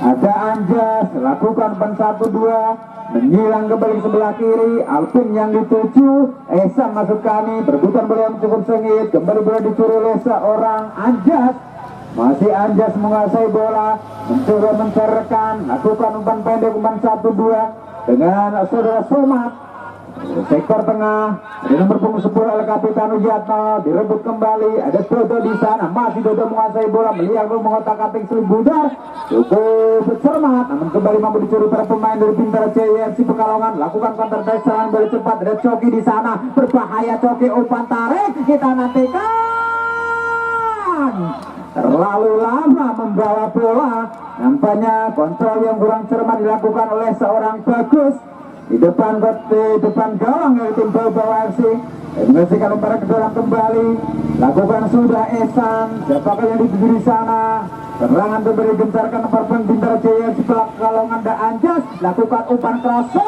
S3: Ada Anjas, lakukan pensatu dua, menyilang kembali sebelah kiri, Alvin yang dituju, Esan masuk kami, perebutan bola yang cukup sengit, kembali bola dicuri oleh seorang Anjas, masih Anjas menguasai bola, mencoba mencerkan, lakukan umpan pendek, umpan 1-2 dengan saudara Somat. Sektor tengah, di nomor punggung 10 oleh Kapitan Yatno, direbut kembali, ada Dodo di sana, masih Dodo menguasai bola, melihat mengotak-atik Selim Budar, cukup cermat, namun kembali mampu dicuri para pemain dari Bintara Jaya FC Pekalongan, lakukan counter attack serangan balik cepat, ada Coki di sana, berbahaya Coki, umpan tarik, kita nantikan. Terlalu lama membawa bola, nampaknya kontrol yang kurang cermat dilakukan oleh seorang Bagus di depan gawang dari tim Bobo FC. Mengasihkan umpan ke dalam kembali, lakukan sudah Esan, siapakah yang di sana? Serangan kembali gencarkan nomor Bintara Jaya FC Pekalongan, ada Anjas, lakukan umpan crossing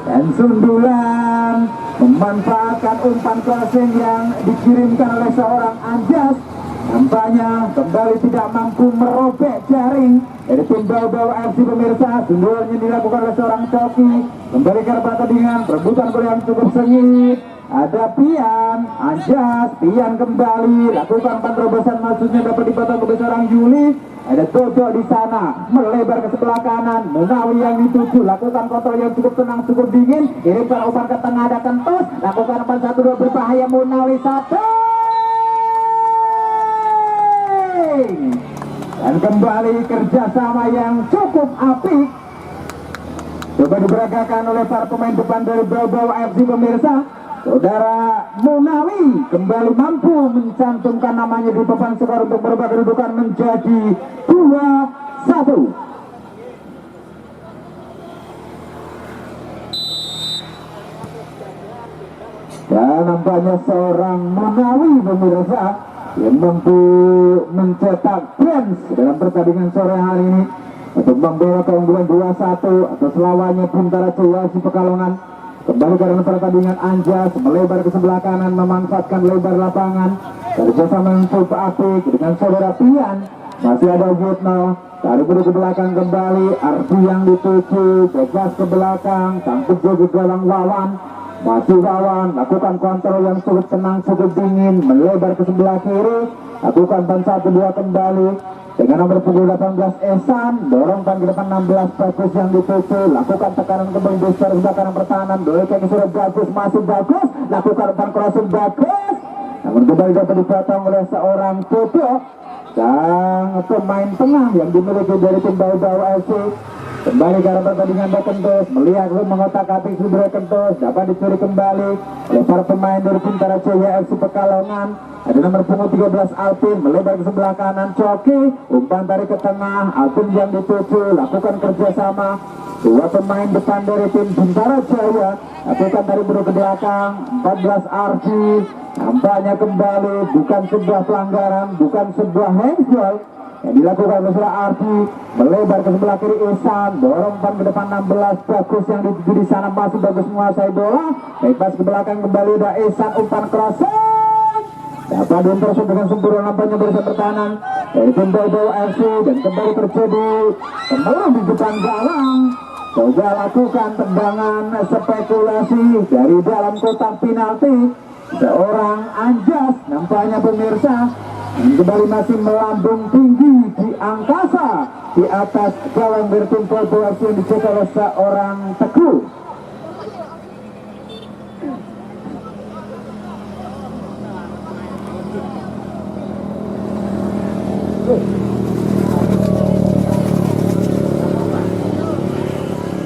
S3: dan sundulan memanfaatkan umpan crossing yang dikirimkan oleh seorang Anjas. Nampaknya kembali tidak mampu merobek jaring dari tim Bobo FC pemirsa. Sundulannya dilakukan oleh seorang Coki. Kembali ke pertandingan, perebutan bola yang cukup sengit. Ada Pian, Anjas, Pian kembali, lakukan penerobosan masuknya dapat dipotong oleh seorang Yuli. Ada Dodo di sana, melebar ke sebelah kanan, Munawi yang dituju, lakukan kontrol yang cukup tenang, cukup dingin, kirimkan umpan ke tengah, ada Kentus, lakukan umpan 1-2 berbahaya, Munawi 1. Dan kembali kerjasama yang cukup apik coba diberagakan oleh para pemain depan dari Bobo FC pemirsa. Saudara Munawi kembali mampu mencantumkan namanya di papan skor untuk merubah kedudukan menjadi 2-1. Dan nampaknya seorang Munawi pemirsa yang mampu mencetak points dalam pertandingan sore hari ini. untuk membawa keunggulan 2-1 atas lawannya Bintara Jaya FC Pekalongan. Kembali ke dalam pertandingan, Anjas melebar ke sebelah kanan, memanfaatkan lebar lapangan kerjasama yang cukup apik dengan saudara Pian. Masih ada Yutno, tarik ke belakang kembali, Ardi yang dituju, bebas ke belakang, tangkap juga gawang Wawan. Masih Wawan, lakukan kontrol yang cukup tenang, cukup dingin, melebar ke sebelah kiri, lakukan ban 1-2 kembali. Dengan nomor punggung 18 Esan, dorong pan ke depan 16 bagus yang dituju, lakukan tekanan kembali besar sebelah kanan pertahanan, Doyek sudah bagus, masih bagus, lakukan pan crossing bagus, namun kembali dapat dipotong oleh seorang Toto, sang pemain tengah yang dimiliki dari tim Bau-Bau FC. Kembali ke arah pertandingan Kentus, melihat mengotak-atik Sudra Kentus, dapat dicuri kembali oleh para pemain dari Bintara Jaya FC Pekalongan. Ada nomor punggung 13 Alvin, melebar ke sebelah kanan, Coki, umpan tarik ke tengah, Alvin yang dituju, lakukan kerjasama. Dua pemain depan dari tim Bintara Jaya, lakukan tarik ke belakang, 14 Ardi, nampaknya kembali, bukan sebuah pelanggaran, bukan sebuah handsball yang dilakukan oleh Ardi, melebar ke sebelah kiri Ihsan, dorong pan ke depan 16 bagus yang dituju di sana, masih bagus menguasai bola, lepas ke belakang kembali ada Ihsan, umpan crossing dapat diintercept dengan sempurna, nampaknya barisan pertahanan dari tim Bau-Bau FC dan kembali terjadi kemelang di depan gawang. Coba lakukan tendangan spekulasi dari dalam kotak penalti seorang Anjas, nampaknya pemirsa, kembali masih melambung tinggi di angkasa di atas gawang dari tim Bau-Bau FC yang dijaga oleh seorang Teguh.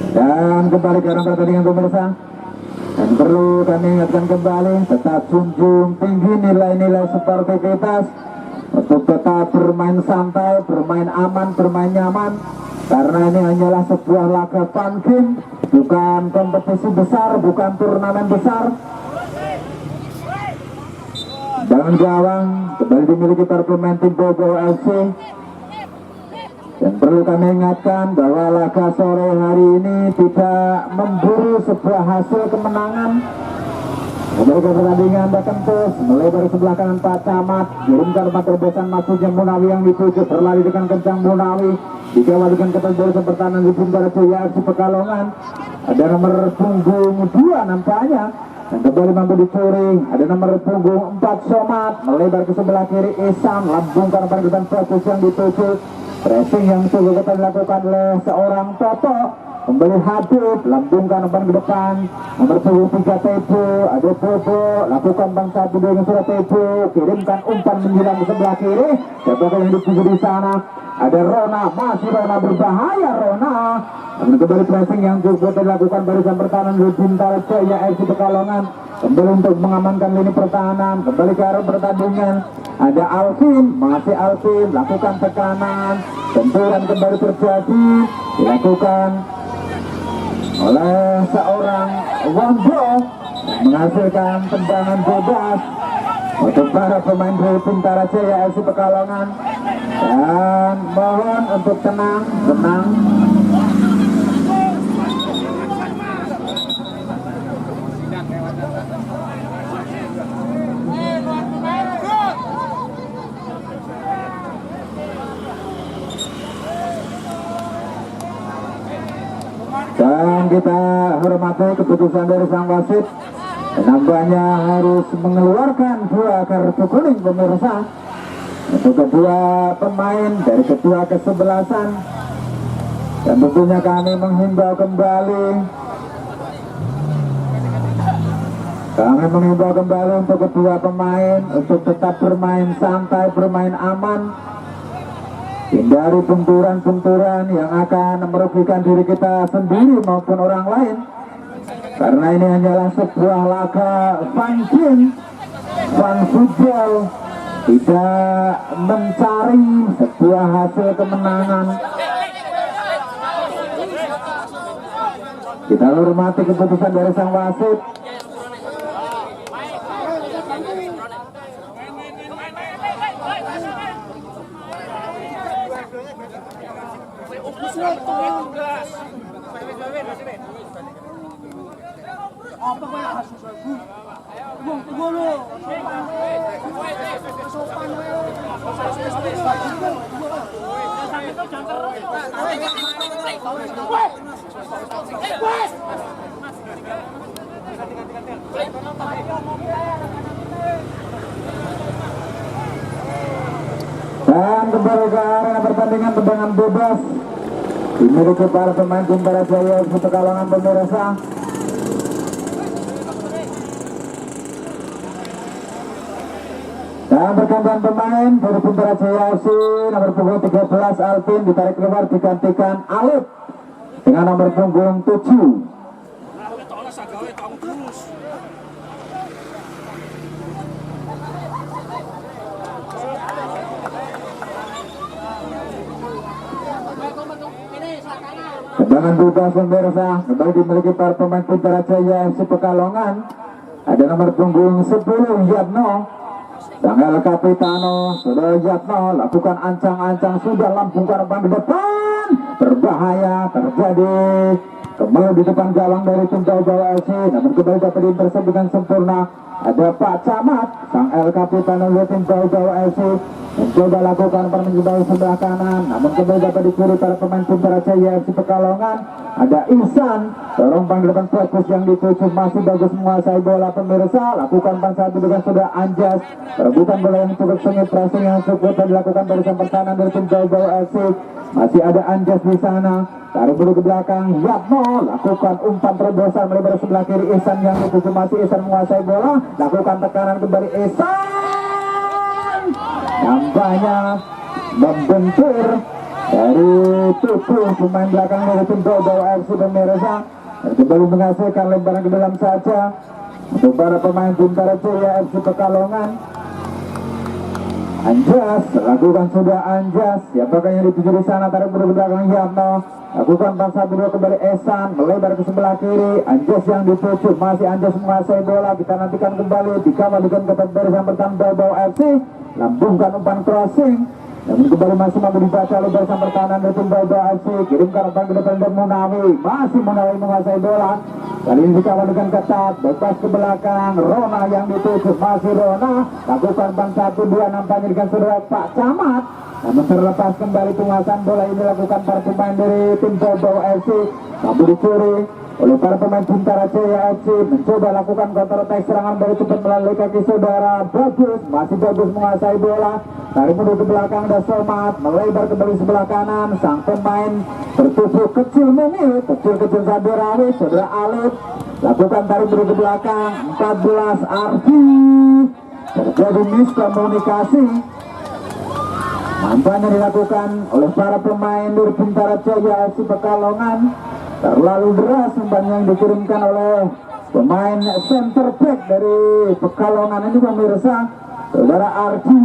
S3: Dan kembali ke dalam pertandingan pemirsa, dan perlu kami ingatkan kembali, tetap junjung tinggi nilai-nilai sportivitas untuk tetap bermain santai, bermain aman, bermain nyaman, karena ini hanyalah sebuah laga fun game, bukan kompetisi besar, bukan turnamen besar. Dengan gawang kembali dimiliki para pemain tim Bau-Bau FC. Dan perlu kami ingatkan bahwa laga sore hari ini tidak memburu sebuah hasil kemenangan. Kembali ke pertandingan Kentus, melebar sebelah kanan Pak Camat, kirimkan umpan terobosan maksudnya Munawi yang dituju, berlari dengan kencang Munawi, dikawal dengan ketat barisan pertahanan di Bintara Jaya FC Pekalongan. Ada nomor punggung 2 nampaknya, dan kembali mampu dicuri. Ada nomor punggung 4 Somat, melebar ke sebelah kiri Ihsan, lambungkan umpan ke depan bagus yang dituju. Pressing yang cukup ketat dilakukan oleh seorang Toto. Kembali Habib, lambungkan umpan ke depan. Nomor 3 Tebo, ada Bobo, lakukan bang 1-2 dengan surat Tebo, kirimkan umpan menjelang ke sebelah kiri. Dapatkan yang dituju di sana. Ada Rona, masih Rona berbahaya Rona. Namun kembali pressing yang cukup dilakukan barisan pertahanan di Bintara Jaya FC Pekalongan. Kembali untuk mengamankan lini pertahanan, kembali ke arah pertandingan. Ada Alvin, masih Alvin, lakukan tekanan, benturan kembali terjadi, dilakukan oleh seorang Wondo, menghasilkan tendangan bebas untuk para pemain dari Bintara Jaya FC Pekalongan. Dan mohon untuk tenang. Dan kita hormati keputusan dari sang wasit. Nampaknya harus mengeluarkan 2 kartu kuning pemirsa untuk kedua pemain dari kedua kesebelasan. Dan tentunya kami menghimbau kembali untuk kedua pemain untuk tetap bermain santai, bermain aman. Hindari benturan-benturan yang akan merugikan diri kita sendiri maupun orang lain. Karena ini hanyalah sebuah laga fun game, fun football, tidak mencari sebuah hasil kemenangan. Kita hormati keputusan dari sang wasit. Dan kembali ke arena pertandingan tendangan bebas dimiliki para pemain Bintara Jaya FC Pekalongan pemirsa. Dan pergantian pemain dari Bintara Jaya FC nomor punggung 13 Alvin ditarik keluar digantikan Alif dengan nomor punggung 7. Tendangan bebas pemirsa kembali dimiliki para pemain Bintara Jaya FC Pekalongan. Ada nomor punggung 10 Yatno. Sang El Capitano sudah Yatno lakukan ancang-ancang sudah lambungkan umpan di depan. Berbahaya terjadi kembali di depan gawang dari tim Jawa FC. Namun kembali dapat diintercept dengan sempurna. Ada Pak Camat, sang El Capitano dari tim Jawa FC mencoba lakukan permenjual sebelah kanan, namun kembali dapat dicuri para pemain Bintara Jaya FC Pekalongan. Ada Ihsan, dorong pang depan fokus yang dituju masih bagus menguasai bola pemirsa. Lakukan pan satu dengan sudah Anjas, perebutan bola yang cukup sengit, pressing yang cukup dilakukan dari sang pertahanan dari tim Jawa FC. Masih ada Anjas di sana. Tarik dulu ke belakang, Yatno lakukan umpan terobosan melebar sebelah kiri. Ihsan yang dituju masih Ihsan menguasai bola, lakukan tekanan kembali Ihsan. Nampaknya membentur dari tubuh pemain belakang dari tim Jawa FC pemirsa. Dan kembali menghasilkan lemparan ke dalam saja untuk para pemain Bintara Jaya FC Pekalongan. Anjas lakukan sudah Anjas, siapakah yang dituju di sana? Tarik dulu ke belakang Yatno, lakukan pas satu dua kembali Ihsan melebar ke sebelah kiri. Anjas yang dituju masih Anjas menguasai bola. Kita nantikan kembali dikawal dengan ketat dari yang pertama Jawa FC. Lambungkan umpan crossing, namun kembali masih mampu dibaca oleh barisan pertahanan dari tim Jawa FC. Kirimkan umpan ke depan dari Munawi, masih Munawi menguasai bola. Kali ini dikawal dengan ketat, bebas ke belakang. Rona yang dituju masih Rona, lakukan umpan 1-2 nampaknya dengan saudara Pak Camat. Namun terlepas kembali penguasaan bola ini lakukan para pemain dari tim Jawa FC. Mampu dicuri oleh para pemain Bintara Jaya FC, mencoba lakukan counter attack serangan dari cepat melalui kaki saudara Bagus, masih Bagus menguasai bola. Tarik mundur ke belakang ada Somat, melebar kembali sebelah kanan. Sang pemain bertubuh kecil mungil, kecil-kecil sabirawi, saudara Alif lakukan tarik mundur ke belakang 14 Arfi. Terjadi miskomunikasi nampaknya dilakukan oleh para pemain dari Bintara Jaya FC Pekalongan. Terlalu deras umpan yang dikirimkan oleh pemain center back dari Pekalongan ini pemirsa, saudara Ardi.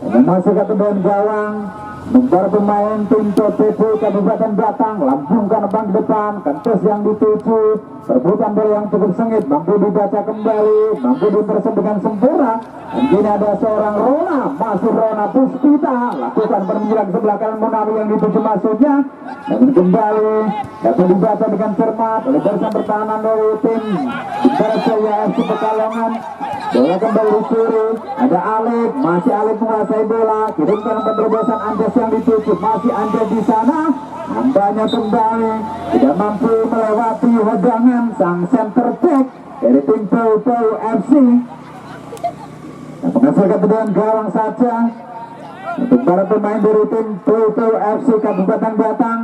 S3: Masih ke tebalan gawang, para pemain tim TPP Kabupaten Batang lambungkan umpan di depan, kentus yang dituju, perebutan bola yang cukup sengit, mampu dibaca kembali, mampu diintercept dengan sempurna. Dan kini ada seorang Rona, masih Rona Puspita, lakukan permenjulang sebelah kanan Munawi yang dituju masuknya, namun kembali dapat dibaca dengan cermat oleh barisan pertahanan dari tim Bintara Jaya FC Pekalongan. Bola kembali dicuri, ada Alif, masih Alif menguasai bola, kirimkan umpan terobosan Anjas yang dituju, masih Anjas di sana. Nampaknya kembali tidak mampu melewati wedangan sang center back dari tim Pau FC. Menghasilkan tendangan gawang saja untuk para pemain dari tim Pau FC Kabupaten Batang.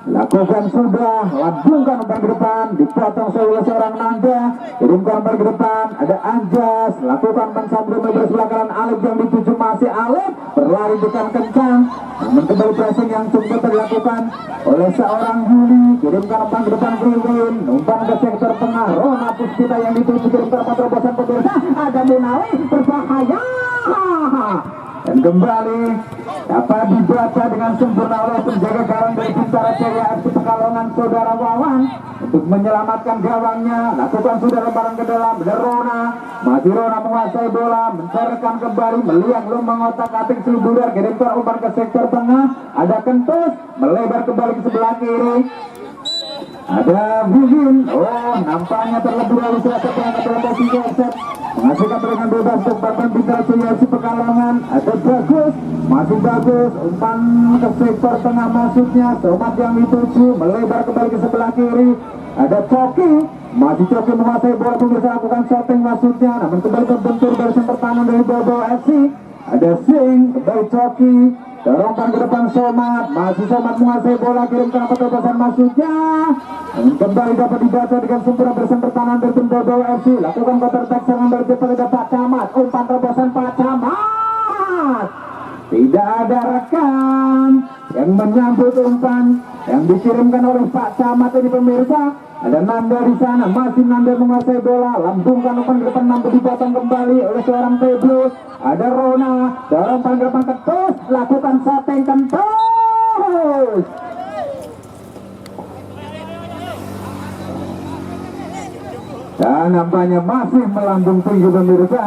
S3: Lakukan sudah, lambungkan umpan ke depan, dipotong oleh seorang Nanda, kirimkan umpan ke depan, ada Anjas, lakukan umpan sambil melebar sebelah kanan Alif yang dituju masih Alif, berlari dengan kencang, namun kembali pressing yang cukup dilakukan oleh seorang Yuli, kirimkan umpan ke depan Kriwin, umpan ke sektor tengah, Rona Puspita yang dituju, kirimkan umpan terobosan pemirsa, ada Munawi, berbahaya. dan kembali dapat dibaca dengan sempurna oleh penjaga gawang dari Bintara Jaya FC Pekalongan saudara Wawan untuk menyelamatkan gawangnya. Lakukan sudah lemparan ke dalam, Rona masih Rona menguasai bola, mencairkan kembali, meliang belum mengotak atik seluburan, kirimkan umpan ke sektor tengah, ada Kentus melebar kembali ke sebelah kiri. Ada Bugin, nampaknya terlebih dahulu sudah terangkat dalam posisi offset, menghasilkan dengan bebas untuk Bapak Bintara Jaya FC Pekalongan. Ada bagus, masih bagus, umpan ke sektor tengah masuknya, Somat yang dituju, melebar kembali ke sebelah kiri. Ada Coki, masih Coki menguasai bola, pemirsa lakukan shooting masuknya, namun kembali terbentur barisan pertahanan dari Bobo FC. Ada Sing, kembali Coki, dorongkan ke depan Somat, masih Somat menguasai bola, kirimkan ketebasan masuknya, namun kembali dapat dibaca dengan sempurna barisan pertahanan dari tim Bobo FC. Lakukan counter attack serangan dari Pak Camat, umpan terobosan Pak Camat. Tidak ada rekan yang menyambut umpan yang dikirimkan oleh Pak Camat ini pemirsa. Ada Nanda di sana, masih Nanda menguasai bola, lambungkan umpan ke depan, mampu dipotong kembali oleh seorang Tebus. Ada Rona, dorongkan ke depan Kentus, lakukan shooting Kentus. Dan nampaknya masih melambung tinggi pemirsa.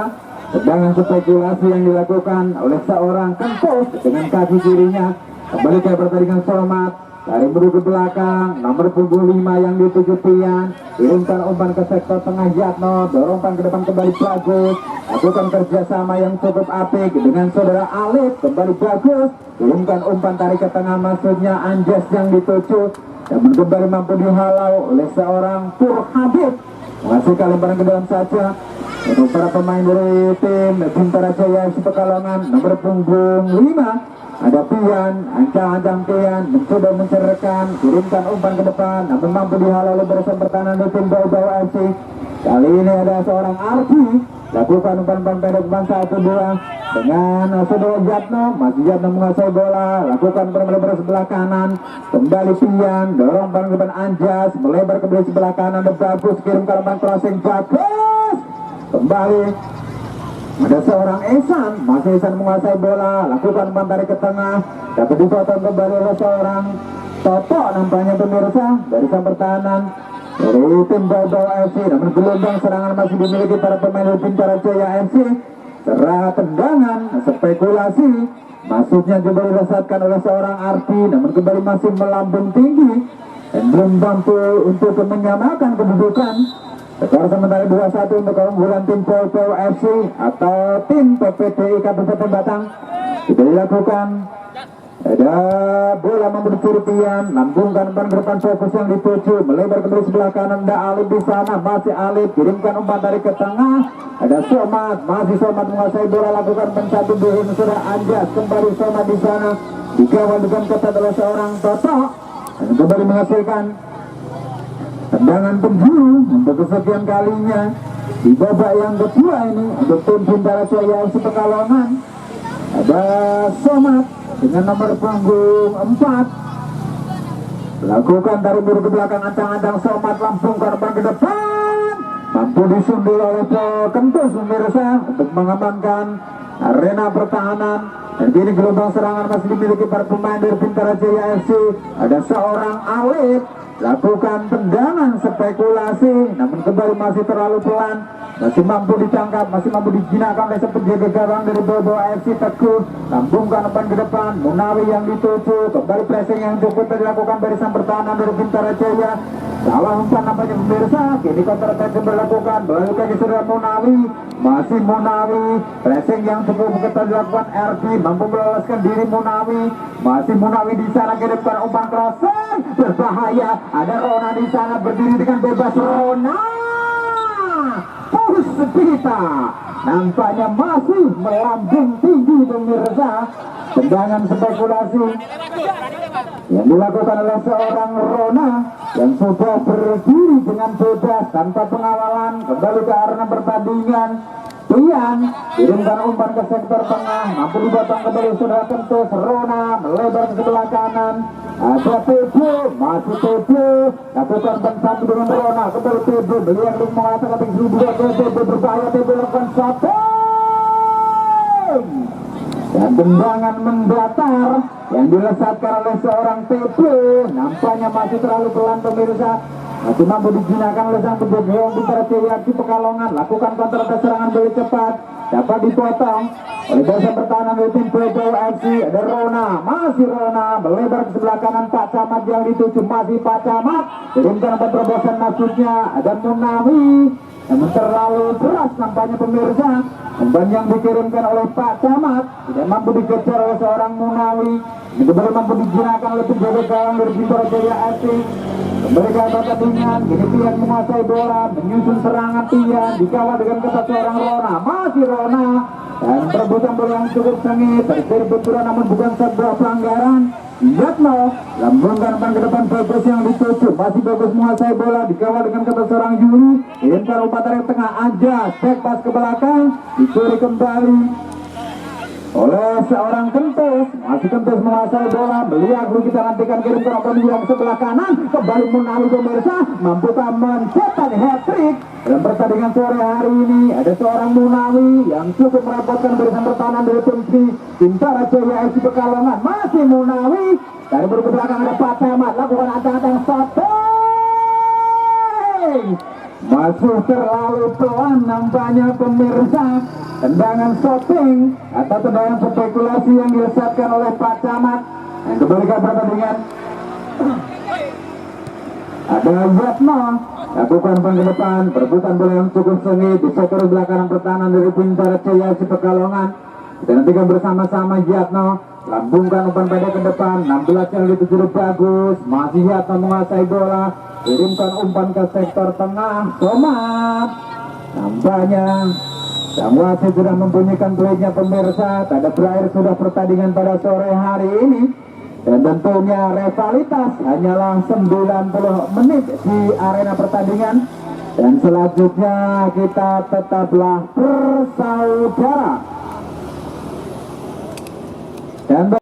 S3: Sedangkan spekulasi yang dilakukan oleh seorang Kentus dengan kaki kirinya. Kembali ke pertandingan Somat, dari menuju ke belakang, nomor punggung 5 yang dituju Tian, kirimkan umpan ke sektor tengah Yatno, dorongkan ke depan kembali bagus, lakukan kerjasama yang cukup apik dengan saudara Alif, kembali bagus, kirimkan umpan tarik ke tengah maksudnya Anjas yang dituju, namun kembali mampu dihalau oleh seorang Pur Habib, menghasilkan lemparan ke dalam saja. Untuk para pemain dari tim Bintara Jaya FC Pekalongan, nomor punggung 5 ada Pian, ancang-ancang Pian mencoba mencerahkan, kirimkan umpan ke depan, namun mampu dihalau oleh barisan pertahanan dari tim Bobo FC. Kali ini ada seorang Arfi, lakukan umpan pendek umpan 1-2 dengan saudara Yatno, masih Yatno menguasai bola, lakukan umpan melebar sebelah kanan, kembali Pian, dorong umpan ke depan Anjas, melebar kembali sebelah kanan, dan bagus, kirimkan umpan crossing bagus, kembali. Ada seorang Esan, masih Esan menguasai bola, lakukan umpan tarik ke tengah, dapat dipotong kembali oleh seorang Toto, nampaknya pemirsa dari sang pertahanan dari tim Bobo FC. Namun gelombang serangan masih dimiliki para pemain dari Bintara Jaya FC. Serah tendangan, spekulasi, masuknya coba dirasakan oleh seorang Arti, namun kembali masih melambung tinggi dan belum mampu untuk menyamakan kedudukan. Skor sementara 2-1 untuk keunggulan tim Bobo FC atau tim PPDI Kabupaten Batang. Sudah dilakukan. Ada bola memberi Tian, lambungkan umpan ke depan, fokus yang dituju, melebar kembali sebelah kanan. Ada Alif di sana, masih Alif, kirimkan umpan dari ke tengah. Ada Somat, masih Somat menguasai bola, lakukan pencatu buhin sudah Anjas, kembali Somat di sana, dikawal dengan ketat oleh seorang Toto, dan kembali menghasilkan tendangan penjuru untuk kesekian kalinya di babak yang kedua ini untuk tim Bintara Jaya FC Pekalongan. Ada Somat dengan nomor punggung 4, lakukan tarik buru ke belakang, ancang-ancang Somat, lambungkan umpan ke depan, mampu disundul oleh Kentus pemirsa untuk mengamankan arena pertahanan. Dan kini gelombang serangan masih dimiliki para pemain dari Bintara Jaya FC. Ada seorang Alif, lakukan tendangan spekulasi, namun kembali masih terlalu pelan, masih mampu ditangkap, masih mampu dijinakkan oleh penjaga gawang dari Bobo FC. Teguh, lambungkan umpan ke depan, Munawi yang dituju, kembali pressing yang cukup dilakukan barisan pertahanan dari Bintara Jaya. Salah umpan nampaknya pemirsa, kini counter attack dilakukan, melalui kaki saudara Munawi, masih Munawi, pressing yang cukup ketat dilakukan RP, mampu meloloskan diri Munawi, masih Munawi di sana, kirimkan umpan crossing, berbahaya. Ada Rona di sana berdiri dengan bebas, Rona Puspita nampaknya masih melambung tinggi pemirsa. Tendangan spekulasi yang dilakukan oleh seorang Rona yang sudah berdiri dengan bebas tanpa pengawalan, kembali ke arena pertandingan. Pian kirimkan umpan ke sektor tengah, mampu dipotong kembali sudah Kentus. Rona melebar ke sebelah kanan, ada Tebu, masih Tebu, lakukan bersatu dengan Rona, kembali Tebu, beliau yang mengatakan Tebu berbahaya, Tebu lakukan shooting Dan tendangan mendatar yang dilesatkan oleh seorang TP nampaknya masih terlalu pelan pemirsa. Masih mampu digunakan oleh sang penjaga yang Bintara Jaya FC Pekalongan. Lakukan counter attack serangan balik cepat. Dapat dipotong oleh barisan pertahanan dari tim PPU FC. Ada Rona, masih Rona melebar ke sebelah kanan Pak Camat yang dituju, masih Pak Camat. Kirimkan umpan terobosan maksudnya. Ada Munawi, namun terlalu keras nampaknya pemirsa. Umpan yang dikirimkan oleh Pak Camat tidak mampu dikejar oleh seorang Munawi. Ini kembali mampu digunakan oleh penjaga gawang dari Bintara Jaya FC. Kembali ke pertandingan, kini Pian menguasai bola, menyusun serangan Pian, dikawal dengan ketat seorang Rona, masih Rona, dan perebutan bola yang cukup sengit, terjadi benturan namun bukan sebuah pelanggaran. Yatno, lambungkan umpan ke depan Bagus yang dituju, masih Bagus menguasai bola, dikawal dengan ketat seorang Yuli, kirimkan umpan dari tengah aja, back pass ke belakang, dicuri kembali oleh seorang Kentus, masih Kentus menguasai bola, beliau kita nantikan kirimkan umpan yang sebelah kanan, kembali Munawi pemirsa, mampukah mencetak hat-trick dalam pertandingan sore hari ini. Ada seorang Munawi yang cukup merepotkan barisan pertahanan dari tim Bintara Jaya FC Pekalongan, masih Munawi, dari berikut belakang ada Pak Camat, lakukan ancang-ancang shooting, masih terlalu pelan nampaknya pemirsa. Tendangan shooting atau tendangan spekulasi yang dilesatkan oleh Pak Camat. Dan kembali ke pertandingan. Ada Yatno, lakukan umpan ke depan, perebutan bola yang cukup sengit di sektor belakang pertahanan dari Bintara Jaya FC Pekalongan. Kita nantikan bersama-sama Yatno, lambungkan umpan pendek ke depan, 16 yang dituju Bagus, masih Yatno menguasai bola, kirimkan umpan ke sektor tengah, Somad. Nampaknya sang wasit sudah membunyikan peluitnya pemirsa. Tanda berakhir sudah pertandingan pada sore hari ini. Dan tentunya rivalitas hanyalah 90 menit di arena pertandingan. Dan selanjutnya kita tetaplah bersaudara. Dan